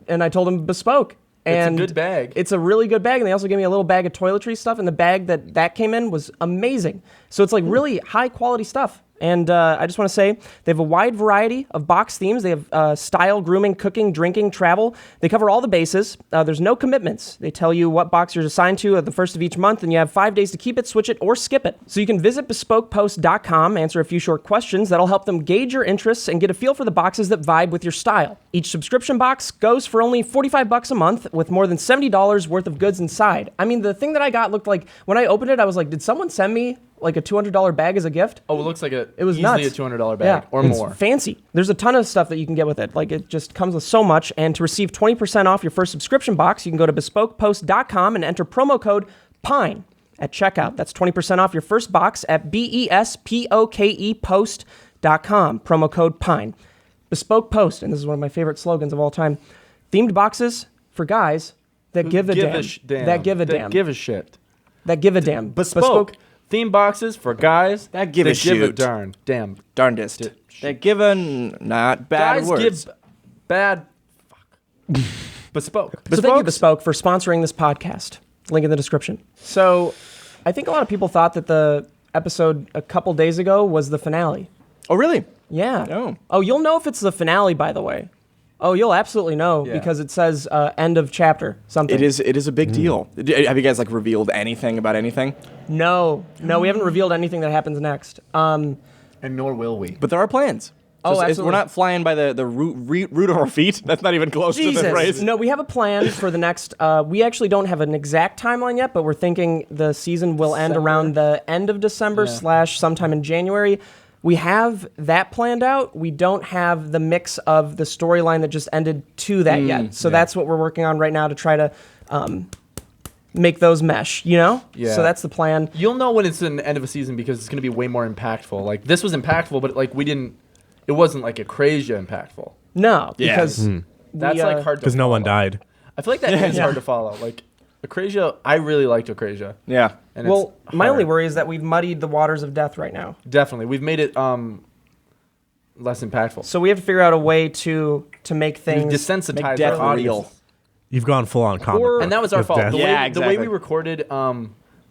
And I told him Bespoke. And It's a good bag. It's a really good bag, and they also gave me a little bag of toiletry stuff, and the bag that came in was amazing. So it's like really high quality stuff. And I just want to say they have a wide variety of box themes. They have style, grooming, cooking, drinking, travel. They cover all the bases. There's no commitments. They tell you what box you're assigned to at the first of each month, and you have 5 days to keep it, switch it, or skip it. So you can visit bespokepost.com, answer a few short questions that'll help them gauge your interests and get a feel for the boxes that vibe with your style. Each subscription box goes for only $45 a month with more than $70 worth of goods inside. I mean, the thing that I got looked like, when I opened it, I was like, did someone send me like a $200 bag as a gift? Oh, it looks like it was easily nuts. a $200 bag or it's more. fancy. There's a ton of stuff that you can get with it. Like, it just comes with so much. And to receive 20% off your first subscription box, you can go to bespokepost.com and enter promo code PINE at checkout. That's 20% off your first box at bespoke post.com. Promo code PINE. Bespoke Post, and this is one of my favorite slogans of all time. Themed boxes for guys that give a damn. That give a damn. Give a shit. That give a damn. Bespoke. Theme boxes for guys That give a give a shoot. darn. Damn. Darndest. They're given not bad Guys words. give bad. Bespoke. So thank you, Bespoke, for sponsoring this podcast. Link in the description. So I think a lot of people thought that the episode a couple days ago was the finale. Oh, really? Yeah. Oh. Oh, you'll know if it's the finale, by the way. Oh, you'll absolutely know because it says end of chapter something. It is a big deal. Have you guys like revealed anything about anything? No, we haven't revealed anything that happens next. And nor will we. But there are plans. Oh, We're absolutely. not flying by the root of our feet. That's not even close to the phrase. No, we have a plan for the next. We actually don't have an exact timeline yet, but we're thinking the season will end around the end of December / sometime in January. We have that planned out. We don't have the mix of the storyline that just ended to that yet. So that's what we're working on right now to try to make those mesh, you know? Yeah. So that's the plan. You'll know when it's an end of a season because it's going to be way more impactful. Like, this was impactful, but, like, it wasn't, like, Acrasia impactful. No, because That's, like, hard to Because no one follow. died. I feel like that is hard to follow. Like, Acrasia, I really liked Acrasia. Yeah. And well, it's my hard. only worry is that we've muddied the waters of death right now. Definitely. We've made it less impactful. So we have to figure out a way to make We've things. desensitized Make death our real. audience. You've gone full on comic. Or- book And that was our with fault. death. The Yeah, way we exactly. recorded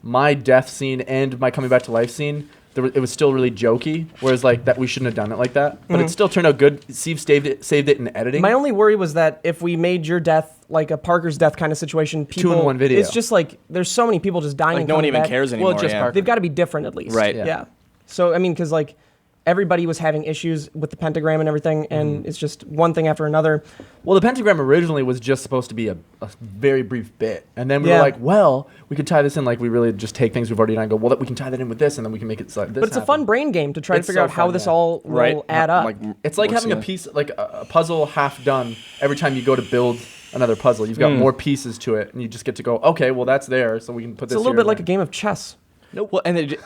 my death scene and my coming back to life scene, it was still really jokey. Whereas like that, we shouldn't have done it like that. But it still turned out good. Steve saved it in editing. My only worry was that if we made your death like a Parker's death kind of situation, people, 2-in-1 video. It's just like there's so many people just dying. Like and no one coming even back. cares anymore. just yeah. Parker. They've got to be different at least. Right. Yeah. So I mean, because like everybody was having issues with the pentagram and everything, and it's just one thing after another. Well, the pentagram originally was just supposed to be a very brief bit, and then we were Yeah. like, well, we could tie this in. Like we really just take things we've already done and go, well, we can tie that in with this, and then we can make it like this. But it's a fun brain game to try to It's figure so out how fun, this yeah. all will Right. add up. It's like having a piece, like a puzzle half done every time you go to build another puzzle. You've got more pieces to it, and you just get to go, okay, well, that's there, so we can put It's this a little here bit and like a there. game of chess. No, well, and you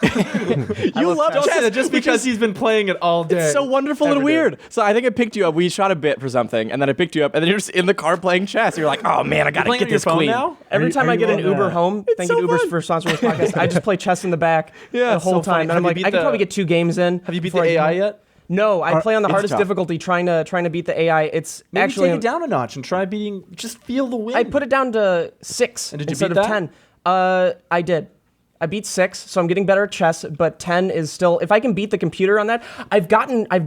love Don't say chess that just because he's been playing it all day. It's so wonderful and Every day. weird. So I think I picked you up. We shot a bit for something, and then I picked you up, and then you're just in the car playing chess. You're like, oh man, I gotta playing get on your this phone queen. now? Every time I get an Uber home, thank you so to Ubers fun. for sponsoring this podcast, I just play chess in the back Yeah, the whole so funny. time. And Have I'm you like, beat I could the- probably get 2 games in. Have you beat before the I AI do- yet? No, I play on the it's hardest tough. difficulty trying to beat the AI. It's Maybe actually take it down a notch and try beating. Just feel the win. I put it down to 6 And did you instead beat of that? 10. I did. I beat 6, so I'm getting better at chess, but 10 is still, if I can beat the computer on that, I've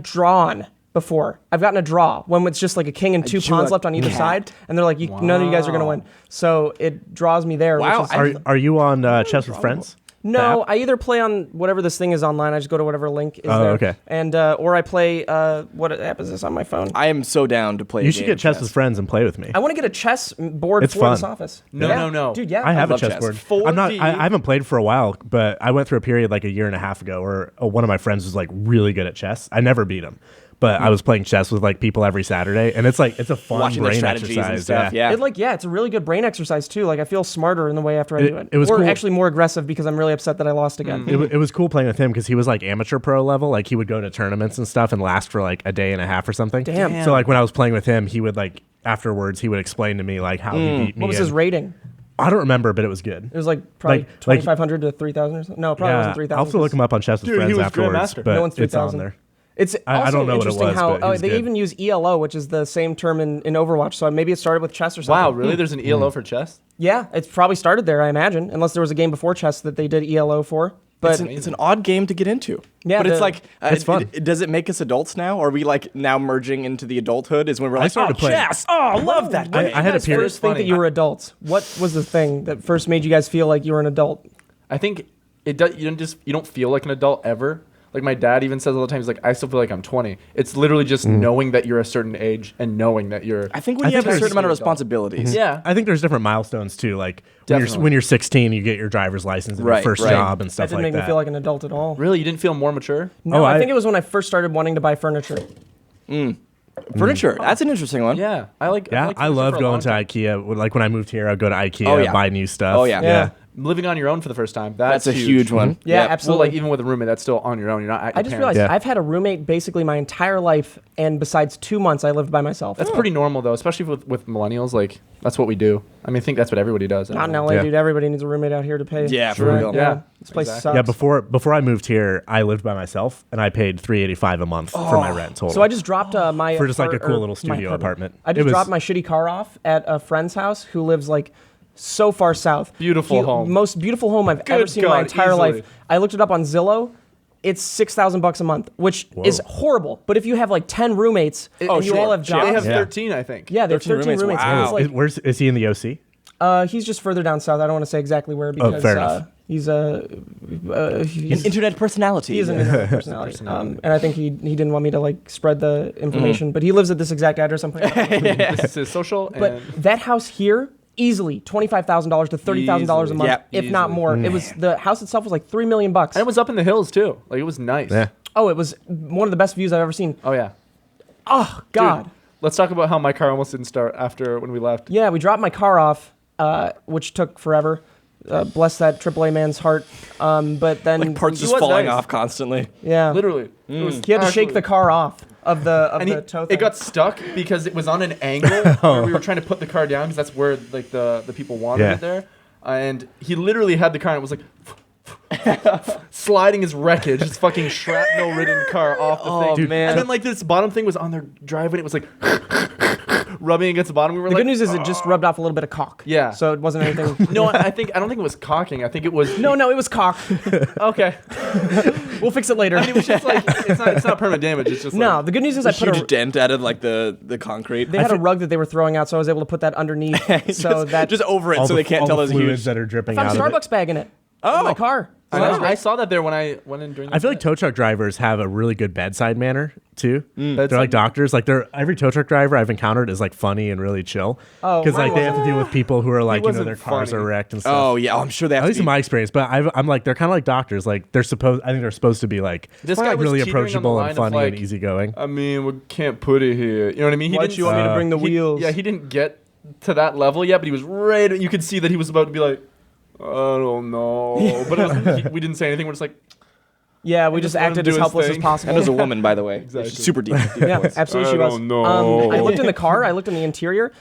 drawn before. I've gotten a draw when it's just like a king and 2 drew pawns a left on either cat. side, and they're like, none of you guys are going to win. So it draws me there. Wow, Which is, Are you on Chess with Friends? no, app? I either play on whatever this thing is online. I just go to whatever link is Oh, there. okay. And, or I play, what app is this on my phone? I am so down to play. You a should game get of Chess with Friends and play with me. I want to get a chess board It's for this fun. office. No. Dude, yeah. I have a love chess. chessboard. 4D. I'm not. I haven't played for a while, but I went through a period like a year and a half ago where one of my friends was like really good at chess. I never beat him, but I was playing chess with like people every Saturday, and it's a fun Watching their brain strategies exercise. and stuff. Yeah. It's a really good brain exercise too. Like I feel smarter in the way after I do it. It was or cool. actually more aggressive because I'm really upset that I lost again. It was cool playing with him because he was like amateur pro level. Like he would go to tournaments and stuff and last for like a day and a half or something. Damn. So like when I was playing with him, he would like afterwards he would explain to me like how he beat me. What was his and- rating? I don't remember, but it was good. It was like probably Like- 2,500 to 3,000 or something. No, it probably wasn't 3,000. I'll have to look him up on Chess with Dude, he Friends was afterwards, Grandmaster. but No one's it's on 3,000. there. It's I also don't know what it interesting was, how but it was they good. even use ELO, which is the same term in Overwatch. So maybe it started with chess or something. Wow, really? There's an ELO for chess? Yeah, it's probably started there, I imagine, unless there was a game before chess that they did ELO for. But It's an odd game to get into. Yeah, but it's the- like It's fun. Does it make us adults now? Or are we like now merging into the adulthood? Is when we're like, started oh, playing- chess. Oh, I love that. I game. had a guys period. first think that you were adults. What was the thing that first made you guys feel like you were an adult? I think it does. You don't feel like an adult ever. Like my dad even says all the time, he's like, I still feel like I'm 20. It's literally just knowing that you're a certain age and knowing that you're. I think when I you have think a certain there's- amount of responsibilities. Yeah. I think there's different milestones too. Like when Definitely. you're 16, you get your driver's license and Right, your first right. job and That stuff didn't like make that. me feel like an adult at all. Really? You didn't feel more mature? No, Oh, I I- think it was when I first started wanting to buy furniture. Furniture. That's an interesting one. Yeah. I like Yeah, liked I furniture love for a going long to time. IKEA. Like when I moved here, I'd go to IKEA, Oh, yeah. buy new stuff. Oh, yeah. Yeah. Living on your own for the first time. That's a huge one. Yeah, Yep. absolutely. Well, like even with a roommate, that's still on your own. You're not at I your just parents'. realized Yeah. I've had a roommate basically my entire life, and besides 2 months, I lived by myself. That's pretty normal though, especially with millennials. Like that's what we do. I mean, I think that's what everybody does. Not in LA, Yeah. dude. Everybody needs a roommate out here to pay. Yeah, for rent. real. Yeah. This place Exactly. sucks. Yeah, before I moved here, I lived by myself and I paid $385 a month for my rent total. So I just dropped my For just, like, a apart- cool or little my studio apartment. I It just was- dropped my shitty car off at a friend's house who lives like so far south. Beautiful home. Most beautiful home I've ever Good seen in my God, entire easily. life. I looked it up on Zillow. It's $6,000 a month, which is horrible. But if you have like 10 roommates and you all have jobs, They have Yeah. 13, I think. yeah, they have 13 roommates. Wow. It's like, Is he in the OC? he's just further down south. I don't want to say exactly where because fair enough. he's An he's, internet personality. he is an internet personality. And I think he didn't want me to like spread the information, but he lives at this exact address I'm putting. This is his social. But And that house here, easily $25,000 to $30,000 a month, Yep. if not more. It was the house itself was like $3 million. and it was up in the hills, too. Like, it was nice. Yeah. Oh, it was one of the best views I've ever seen. Oh, yeah. Oh God. Dude, let's talk about how my car almost didn't start after when we left. Yeah, we dropped my car off, which took forever. Bless that AAA man's heart. But then Like parts He just was falling nice. off constantly. yeah, Literally. It was he had to shake the car off of the and tow thing. it got stuck because it was on an angle where we were trying to put the car down because that's where like the people wanted Yeah. it there. And he literally had the car and it was like sliding his wreckage, his fucking shrapnel-ridden car off the thing. Dude, man. And then like this bottom thing was on their driveway. It was like rubbing against the bottom. We were The like, good news is it just rubbed off a little bit of caulk. Yeah. So it wasn't anything. no, I don't think it was caulking. I think it was No, it was caulk. okay. We'll fix it later. I mean, it was just like it's not permanent damage. It's just no, like, the good news is I A put huge dent out of like the concrete. They had a rug that they were throwing out, so I was able to put that underneath. so that just over it, All so the, they can't all tell the there's fluids huge. that are dripping found out a of it. Starbucks bag in it. In my car. So that was I great. saw that there when I went in during. I feel like tow truck drivers have a really good bedside manner too. They're Bedside- like doctors. Like every tow truck driver I've encountered is like funny and really chill. Oh, because like mine they have to deal with people who are like wasn't their cars funny. are wrecked and stuff. Oh yeah, I'm sure they have At to least be. in my experience, but I'm like they're kind of like doctors. Like they're supposed. I think they're supposed to be like This like guy was really teetering on the approachable line and of, funny like, and easygoing. I mean, we can't put it here. You know what I mean? Why'd you want me to bring the wheels? Yeah, he didn't get to that level yet, but he was right. You could see that he was about to be like, I don't know. But it was, we didn't say anything. We're just like, Yeah, we just just let him acted do as his helpless as thing. possible. And there's a woman, by the way. Exactly. She's super deep. Yeah, absolutely, she I was. don't know. I looked in the car. I looked in the interior.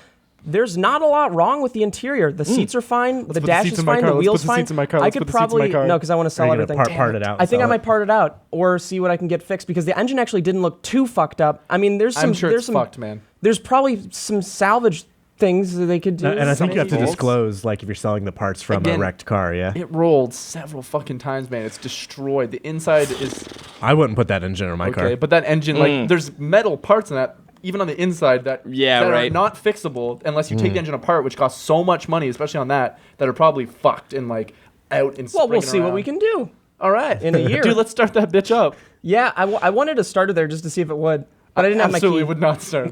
There's not a lot wrong with the interior. The seats are fine. The put the dash seats is in my fine. car. The Let's wheels put the fine. seats in my car. I Let's could put the seats in my probably car. no, because I want to sell Are you gonna everything. part it out? I think I sell might it? part it out or see what I can get fixed because the engine actually didn't look too fucked up. I mean, there's some. I'm sure there's it's some, fucked, man. There's probably some salvage things that they could do. And I think you have to Bolts? disclose like if you're selling the parts from Again, a wrecked car. Yeah, It rolled several fucking times, man. It's destroyed. The inside is I wouldn't put that engine on my okay, car. but that engine, like, there's metal parts in that, even on the inside, that Yeah, that are right. not fixable unless you take the engine apart, which costs so much money, especially on that are probably fucked and like out and. Well, we'll springing see what around. we can do. All right, in a year. dude. Let's start that bitch up. Yeah, I wanted to start it there just to see if it would, but I didn't have my Absolutely key. would not start.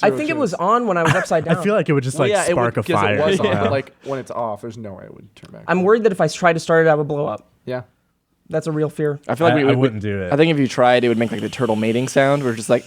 I think it was on when I was upside down. I feel like it would just like it would, spark a 'cause fire. It was on, somehow. but like when it's off, there's no way it would turn back. I'm worried that if I tried to start it, I would blow up. Yeah. That's a real fear. I feel like I wouldn't do it. I think if you tried, it would make like the turtle mating sound. We're just like,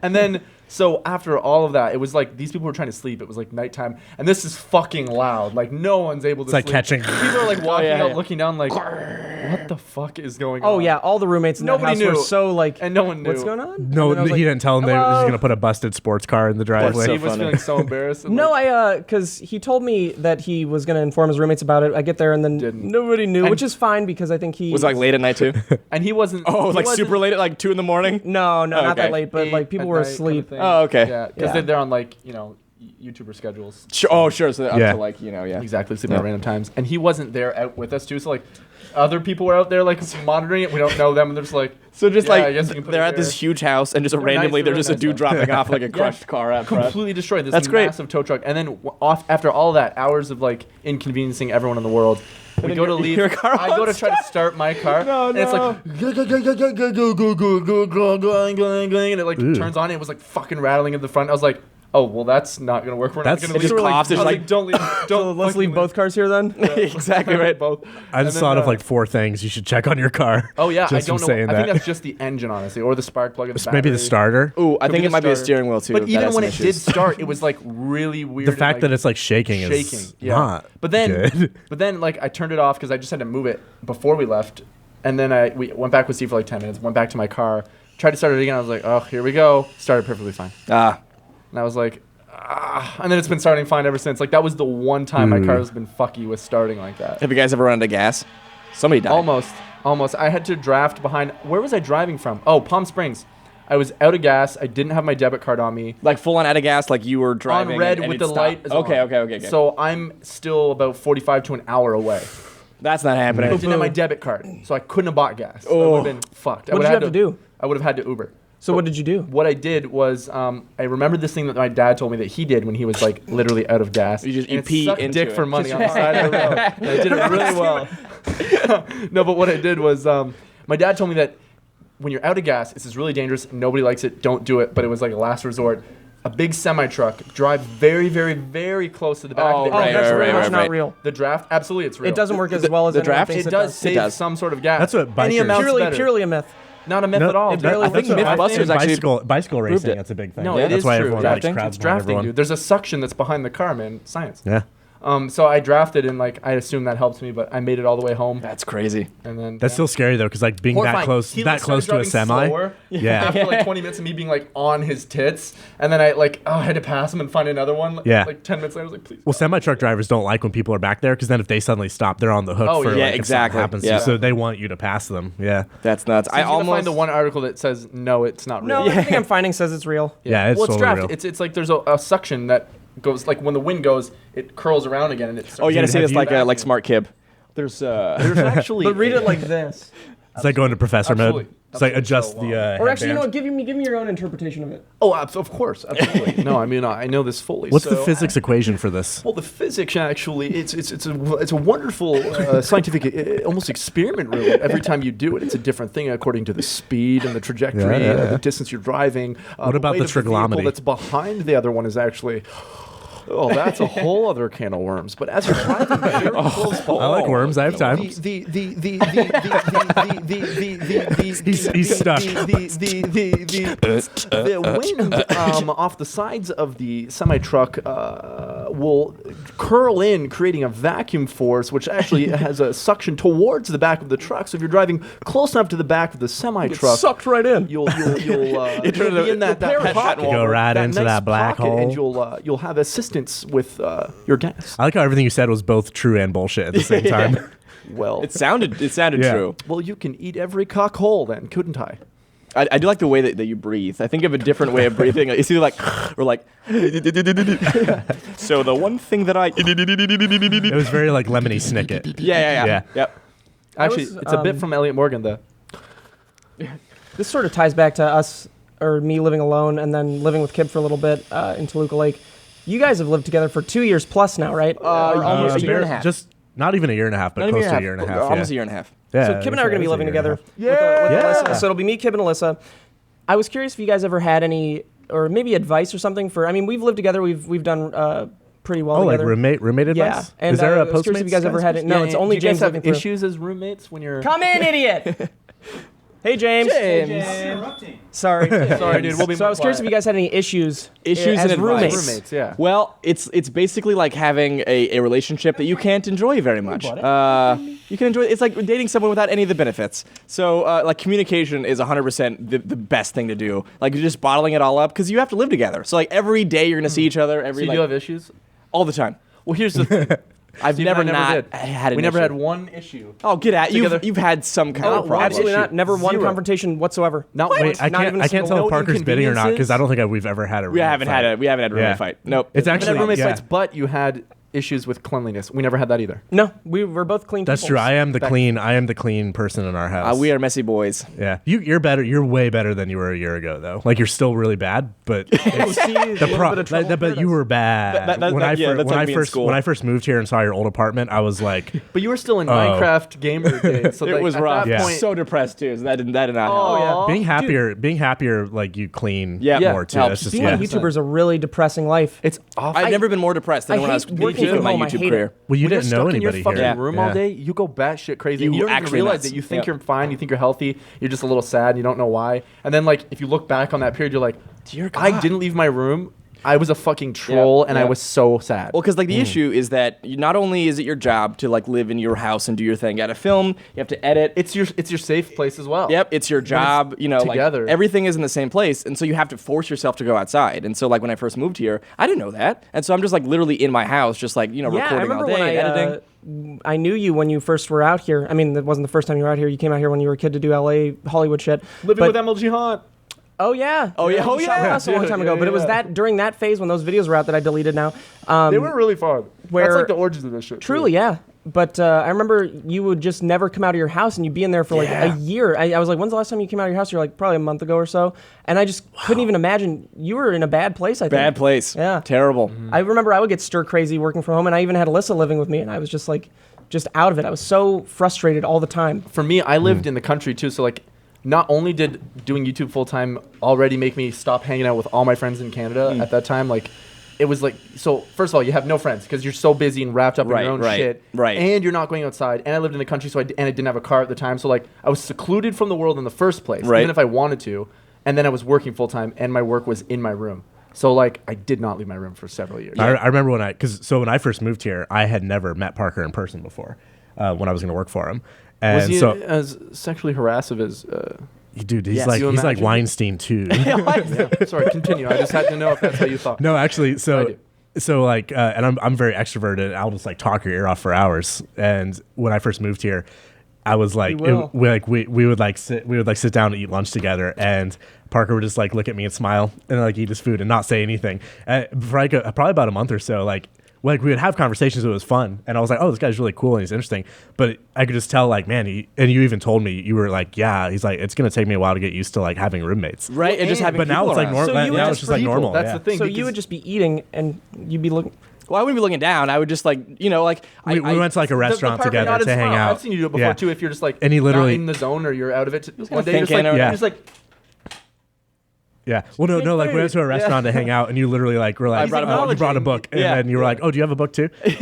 And then, so after all of that, it was like these people were trying to sleep. It was like nighttime, and this is fucking loud. Like no one's able to. It's like sleep. catching- People are like walking yeah, out, yeah. looking down, like, what the fuck is going on? Oh yeah, all the roommates in Nobody that house were knew. so like, And no one knew. what's going on? No, And then I was he like, didn't tell him they were "Hello?" just gonna put a busted sports car in the driveway. Steve was funny. feeling so embarrassed. and, No, like, because he told me that he was going to inform his roommates about it. I get there and then Didn't. nobody knew, And- which is fine because I think he was it like late at night too. and he wasn't. Oh, he like wasn't super late at like 2 in the morning. No, not okay. that late, but like 8 people at were night kinda asleep. thing. Oh, okay. Yeah, because Yeah. they're on like YouTuber schedules. Oh, sure. So up Yeah. to like yeah. Exactly, sleeping Yeah. at random times. And he wasn't there out with us too. So like, other people were out there like monitoring it. We don't know them, and they're just like. So just Yeah, I like guess you can put they're it at this there. huge house and just They're randomly nice, there's they're just a nice dude though. dropping off like a crushed car out front. Completely destroyed. This That's great. massive tow truck, and then after all that, hours of like inconveniencing everyone in the world, we go to leave. your car I go won't to try to start my car, and it's like and it like turns on. It was like fucking rattling in the front. I was like, oh well, that's not gonna work. We're That's- not gonna it leave. just coughs, I it's was like- don't leave. Don't. Let's leave both cars here then. Exactly right. Both. I just thought of like 4 things you should check on your car. Oh yeah, I just don't from know. saying I think that. that's just the engine, honestly, or the spark plug. Of the Maybe the battery. starter. Ooh, I Could think be it the might be a starter. steering wheel too. But that even has when some it did issues. start, it was like really weird. The and, fact like, that it's like shaking is shaking. Yeah. not But then, good. but then, like I turned it off because I just had to move it before we left, and then we went back with Steve for like 10 minutes. Went back to my car, tried to start it again. I was like, oh, here we go. Started perfectly fine, Ah, and I was like, and then it's been starting fine ever since. Like that was the one time my car has been fucky with starting like that. have you guys ever run out of gas? Somebody died. Almost. I had to draft behind. Where was I driving from? Oh, Palm Springs. I was out of gas. I didn't have my debit card on me. Like full on out of gas, like you were driving On red and with it the stopped. light. Is Okay, on. okay. So I'm still about 45 to an hour away. That's not happening. I didn't have my debit card, so I couldn't have bought gas. Oh. I would have been fucked. What did you have to do? I would have had to Uber. So what did you do? What I did was, I remember this thing that my dad told me that he did when he was like literally out of gas. You And pee sucked into dick it. for money on the side of the road. And I did it really well. No, but what I did was, my dad told me that when you're out of gas, this is really dangerous. Nobody likes it. Don't do it. But it was like a last resort. A big semi truck drive very, very, very close to the back of the right, that's right, very right, much right. not real. The draft, absolutely, it's real. It doesn't work as well as the anyone draft? thinks It does It save does. some sort of gas. That's what Any bikers- amount's better. Purely a myth. Not a myth at all. it barely I think works. Mythbusters actually bicycle proved racing. it. That's a big thing. No, Yeah. it That's is why true. everyone Drafting? likes crowds It's behind drafting, everyone. dude. There's a suction that's behind the car, man. Science. Yeah. So I drafted and like I assume that helped me, but I made it all the way home. That's crazy. And then That's still scary though, because like being that horrifying. close, He, that like, close to started a driving semi. slower. Yeah. After like 20 minutes of me being like on his tits, and then I had to pass him and find another one. Yeah. Like 10 minutes later, I was like, please. Well, semi truck drivers don't like when people are back there, because then if they suddenly stop, they're on the hook Oh, for yeah, like, if something exactly. happens to Yeah. you. So they want you to pass them. Yeah. That's nuts. I I almost find the one article that says no, it's not real. No, everything I'm finding says it's real. Yeah, it's well, it's totally draft. real. It's like there's a suction that goes like when the wind goes, it curls around again and it's. Oh, you gotta Dude, say have this you- like Smart Kib. There's There's actually. But read it like this. It's like going to professor Absolutely. mode. It's like Absolutely adjust so the. long. Or actually, you know headband. what? Give me your own interpretation of it. Oh, of course, absolutely. No, I mean I know this fully. What's so the physics equation for this? Well, the physics actually, it's a wonderful scientific almost experiment. Really, every time you do it, it's a different thing according to the speed and the trajectory, Yeah. the distance you're driving. What about weight the of vehicle trigonometry? that's behind the other one is actually. Oh, that's a whole other can of worms. But as you're driving very close, I like worms. I have time. He's stuck. The wind off the sides of the semi truck will curl in, creating a vacuum force, which actually has a suction towards the back of the truck. So if you're driving close enough to the back of the semi truck, Sucked right in. you'll be in that pocket, Go right into nice that black pocket, hole. and you'll have assistance with your gas. I like how everything you said was both true and bullshit at the same time. Well, it sounded Yeah. true. well, you can eat every cock whole then, couldn't I? I do like the way that you breathe. I think of a different way of breathing. It's either like or like. So the one thing that I. It was very like lemony snicket. Yeah. Yeah. Yep. Actually, was, it's a bit from Elliot Morgan, though. This sort of ties back to us, or me living alone and then living with Kib for a little bit in Toluca Lake. You guys have lived together for 2 years plus now, right? Almost a year and a half. Just not even a year and a half, but close to a year and a half. Almost a yeah. year and a half. Yeah, So Kib and I are going to be living together. With Yeah. Alyssa. So it'll be me, Kib, and Alyssa. I was curious if you guys ever had any, or maybe advice or something for. I mean, we've lived together. We've done pretty well Oh, like together. roommate advice? Yeah. And Is there a I was curious if you guys ever had it. No, it's only do you James guys have living through. issues as roommates when you're. Come in, idiot. Hey, James. Sorry. Sorry, dude. We'll be So I was curious if you guys had any issues. Issues as and roommates. advice. roommates, yeah. Well, it's basically like having a relationship that you can't enjoy very much. You can enjoy it's like dating someone without any of the benefits. So like communication is 100% the best thing to do. Like you're just bottling it all up because you have to live together. So like every day you're gonna see each other So every you like, do have issues? all the time. Well, here's the thing. I've Steve and I never not did. had an We never issue. had one issue. Oh, get at together. you've had some kind of problem. Absolutely issue. not. Never one Zero. confrontation whatsoever. Not Wait, once. I Not even can't. a I can't single tell if no Parker's bidding or not because I don't think we've ever had a. We haven't had roommate Yeah. fight. Nope. It's We actually had roommate yeah. fights, but you had issues with cleanliness. We never had that either. No, we were both clean That's people. true. I am the Back- clean person in our house. We are messy boys. Yeah, you're better. You're way better than you were a year ago, though. Like you're still really bad, but it's but you were bad. That- when that- I yeah, fir- that's when like I me in first school. when I first moved here and saw your old apartment, I was like, But you were still in Minecraft gamer days. So It like, was at rough. That Yeah. point, So depressed too. So that did not help. Aw. being happier, like you clean Yeah. more too. Helps. That's just Being yeah. a YouTuber is a really depressing life. it's awful. I've never been more depressed than I when I was hate working beginning from my home. I YouTube hate career. it. Well, you When you're didn't know stuck in your anybody fucking here. Yeah. room all day, you go batshit crazy. You You don't even actually realize nuts. that you think Yeah. you're fine, you think you're healthy, you're just a little sad, you don't know why. And then like if you look back on that period, you're like, Dear I God. didn't leave my room. I was a fucking troll, and I yeah. was so sad. Well, because like the issue is that not only is it your job to like live in your house and do your thing, you got to film, you have to edit. it's your safe place as well. Yep, it's your job. You know, together. like everything is in the same place, and so you have to force yourself to go outside. And so like when I first moved here, I didn't know that, and so I'm just like literally in my house, just like Yeah, I recording remember all day, when and editing. I knew you when you first were out here. I mean, that wasn't the first time you were out here. You came out here when you were a kid to do LA Hollywood shit. Living But with MLG Hunt. Oh yeah. Oh, yeah. Oh, You shot yeah. us a long time ago, but it was during that phase when those videos were out that I deleted now. They were really fun. where- That's like the origins of this shit. Truly, yeah. But I remember you would just never come out of your house, and you'd be in there for like a year. I was like, "When's the last time you came out of your house?" You're like, "Probably a month ago or so." And I just couldn't even imagine you were in a bad place. I think. Bad place. Yeah. Terrible. I remember I would get stir crazy working from home, and I even had Alyssa living with me, and I was just like, just out of it. I was so frustrated all the time. For me, I lived in the country too, so like, not only did doing YouTube full time already make me stop hanging out with all my friends in Canada at that time, like. It was like, so first of all, you have no friends because you're so busy and wrapped up in your own shit. Right. And you're not going outside. And I lived in the country, so I didn't have a car at the time. So like, I was secluded from the world in the first place, Right. even if I wanted to. And then I was working full time, and my work was in my room. So like, I did not leave my room for several years. I remember when I first moved here, I had never met Parker in person before when I was going to work for him. And Was he so, as sexually harassive as... dude, he's Yes. like You he's like imagine? Weinstein too. Sorry, continue. I just had to know if that's how you thought. No, actually, I so do. like, and I'm very extroverted. I'll just like talk your ear off for hours. And when I first moved here, I was like, You will. we would sit down to eat lunch together, and Parker would just like look at me and smile and like eat his food and not say anything. For like probably about a month or so, like we would have conversations. It was fun, and I was like, oh, this guy's really cool and he's interesting. But I could just tell, like, man, and you even told me, you were like, yeah, he's like, it's gonna take me a while to get used to like having roommates. Right. And just having But now people it's like around. normal. So you would Now just it's just like people, normal. that's yeah. the thing. So you because- would just be eating, and you'd be looking. Well, I wouldn't be looking down. I would just like, like. We went to like a restaurant Parker together nodded to hang smile. out. I've seen you do it before Yeah. too. If you're just like And he literally- not in the zone or you're out of it, one kinda day you're just like, thinking or- Yeah. you're just like, Yeah. Well, no, like we went to a restaurant to hang out, and you literally like were like, brought a oh, you brought a book, and Yeah. then you were like, oh, do you have a book too? And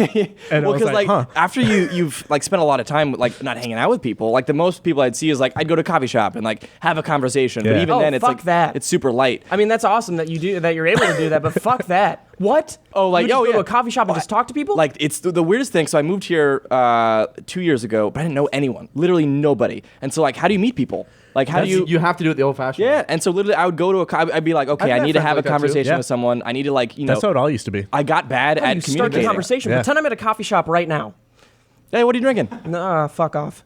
I Well, was because like huh. after you've like spent a lot of time like not hanging out with people, like the most people I'd see is like I'd go to a coffee shop and like have a conversation. But Yeah. even Oh, then, it's fuck like that. it's super light. I mean, that's awesome that you're able to do that, but fuck that. What? Oh, like, you would just oh, go to yeah. a coffee shop and just talk to people? Like it's the weirdest thing. So I moved here 2 years ago, but I didn't know anyone, literally nobody. And so like, how do you meet people? Like, how do you have to do it the old-fashioned way. Yeah, and so literally, I would go to I'd be like, okay, I've I met need to friends have like a that too. conversation Yeah. with someone. I need to like, That's how it all used to be. I got bad How do at you start the communicating. conversation? Yeah. Pretend I'm at a coffee shop right now. Hey, what are you drinking? Nah, fuck off.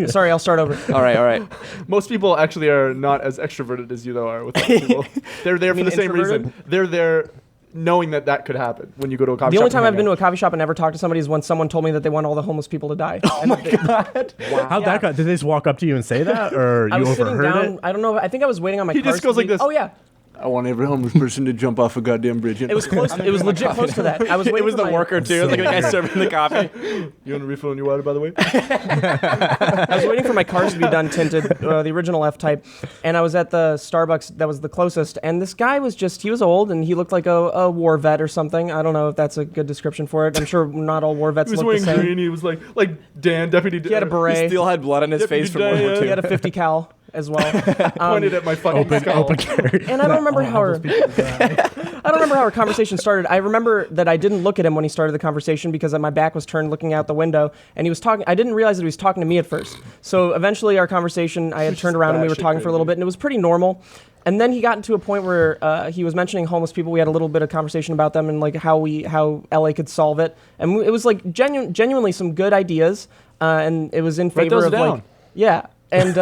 Sorry, I'll start over. all right. Most people actually are not as extroverted as you though are with other people. They're there for mean the same introverted? reason. They're there knowing that could happen when you go to a coffee The shop. only time and I've hang been to out. a coffee shop and never talked to somebody is when someone told me that they want all the homeless people to die. Oh my god! How'd that go? Did they just walk up to you and say that, or I you was sitting overheard down. it? I don't know. I think I was waiting on my. He cars just goes to like be- this. Oh yeah. I want every homeless person to jump off a goddamn bridge. It was close. It was legit close to that. I was waiting. It was for the my- worker too. It was like the guy serving the coffee. You want a refill on your water, by the way? I was waiting for my cars to be done tinted, the original F-Type, and I was at the Starbucks that was the closest. And this guy was he was old, and he looked like a war vet or something. I don't know if that's a good description for it. I'm sure not all war vets He was look the wearing same. green. He was like Dan, deputy. He had a beret. He still had blood on his Deputy face from World War Diane. He II. had a 50 cal as well. Pointed at my fucking skull. Open carry. And I don't remember how our I don't remember how our conversation started. I remember that I didn't look at him when he started the conversation because my back was turned looking out the window, and he was talking. I didn't realize that he was talking to me at first. So eventually, our conversation, I had turned around and we were batshit talking for a little crazy. bit, and it was pretty normal. And then he got into a point where he was mentioning homeless people. We had a little bit of conversation about them and like how LA could solve it, and it was like genuinely some good ideas, and it was in Write favor those of down. like yeah. And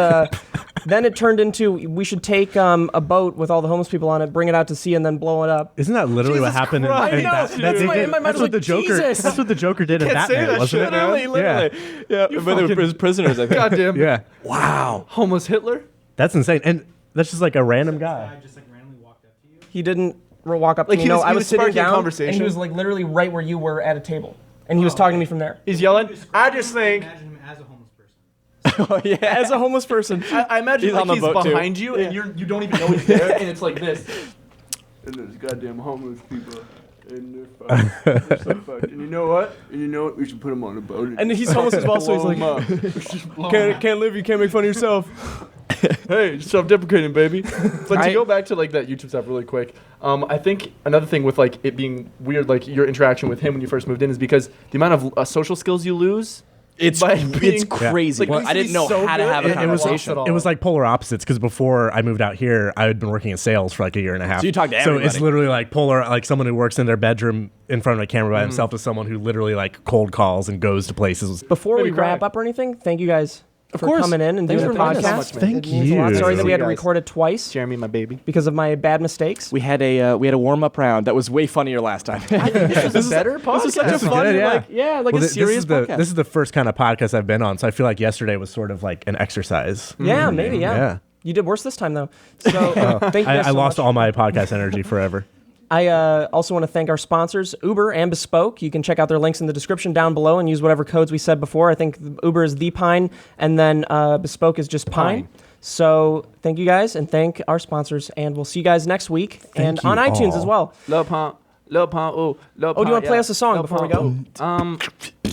then it turned into we should take a boat with all the homeless people on it, bring it out to sea, and then blow it up. Isn't that literally what Jesus happened? Christ. In I know, Bat- dude. that they My- did- my mind that's was what the like, Joker. Jesus. That's what the Joker did in Can't say Batman, that wasn't shit, it? man. Literally. Yeah, but they were prisoners, I think. Goddamn. Yeah. Wow. Homeless Hitler. That's insane, and that's just like a random guy. He didn't walk up to Like, me. he No, was- I he was was sitting sparking a down, and conversation? he was like literally right where you were at a table, and he was talking to me from there. He's yelling. I just think. Imagine him as a homeless person. Oh, yeah. As a homeless person, I imagine He's on like the he's boat, too. behind you and you don't even know he's there, and it's like this. And there's goddamn homeless people. And they're fucked. They're so fucked. And you know what? We should put them on a boat. and he's homeless as well, so he's blow like, 'em up. Just blow 'em can't live. You can't make fun of yourself. Hey, self-deprecating, baby. But to go back to like that YouTube stuff really quick, I think another thing with like it being weird, like your interaction with him when you first moved in, is because the amount of social skills you lose. It's By being- crazy. Like, we used I to didn't be know so how to good have a and lost conversation. it all. It was like polar opposites because before I moved out here, I had been working in sales for like a year and a half. So you talk to So it's everybody. literally like polar, like someone who works in their bedroom in front of a camera by himself to someone who literally like cold calls and goes to places. Before Made we me cry. wrap up or anything, thank you guys for course. coming in and Thanks doing the for inviting us podcast. so much, man. Thank It means a lot. you. Sorry that we had to Guys. record it twice Jeremy, my baby. because of my bad mistakes. We had a warm-up round that was way funnier last time. This is a better podcast. This is such a This is fun, good, yeah. like Well, a serious podcast. this is the first kind of podcast I've been on, so I feel like yesterday was sort of like an exercise. Yeah, maybe. Yeah. Yeah. You did worse this time though. So thank you guys I so lost much. all my podcast energy forever. I also want to thank our sponsors, Uber and Bespoke. You can check out their links in the description down below and use whatever codes we said before. I think Uber is the Pine, and then Bespoke is just Pine. So thank you guys, and thank our sponsors, and we'll see you guys next week and you on iTunes all. as well. Lil Pump, ooh, Lil Pump. Oh, do you want to play us a song Lil before we Pump, go? ooh.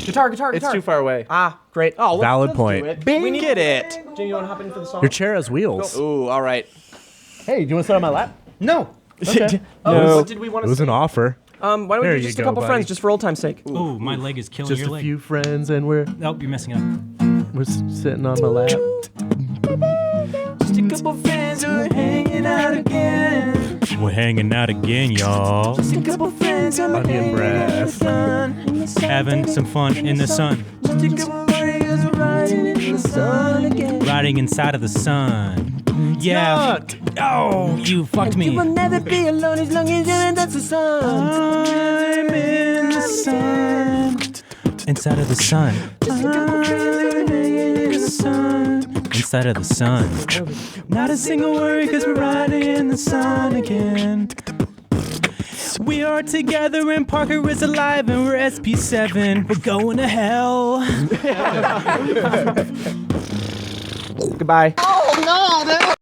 Guitar. It's too far away. Ah, great. Oh, Valid point. Bing, get it. Jimmy, you want to hop in for the song? Your chair has wheels. Ooh, all right. Hey, do you want to sit on my lap? No. Oh, what did we want It to was say? an offer. Why don't we There do you just a go, couple buddy. friends, just for old time's sake? Ooh, my leg is killing Just your a leg. few friends, and we're Nope, you're messing up. sitting on my lap. Just a couple friends who are hanging out again. We're hanging out again, y'all. Just a couple friends who are Onion breath. Having some fun in the sun. Just a couple buddies riding in the sun again. Riding inside of the sun. Yeah. Oh, you fucked me. never be alone as long as you're in the sun. I'm in the sun. Inside of the sun. Inside of the sun. Not a single word, cause we're riding in the sun again. We are together and Parker is alive and we're SP7. We're going to hell. Goodbye.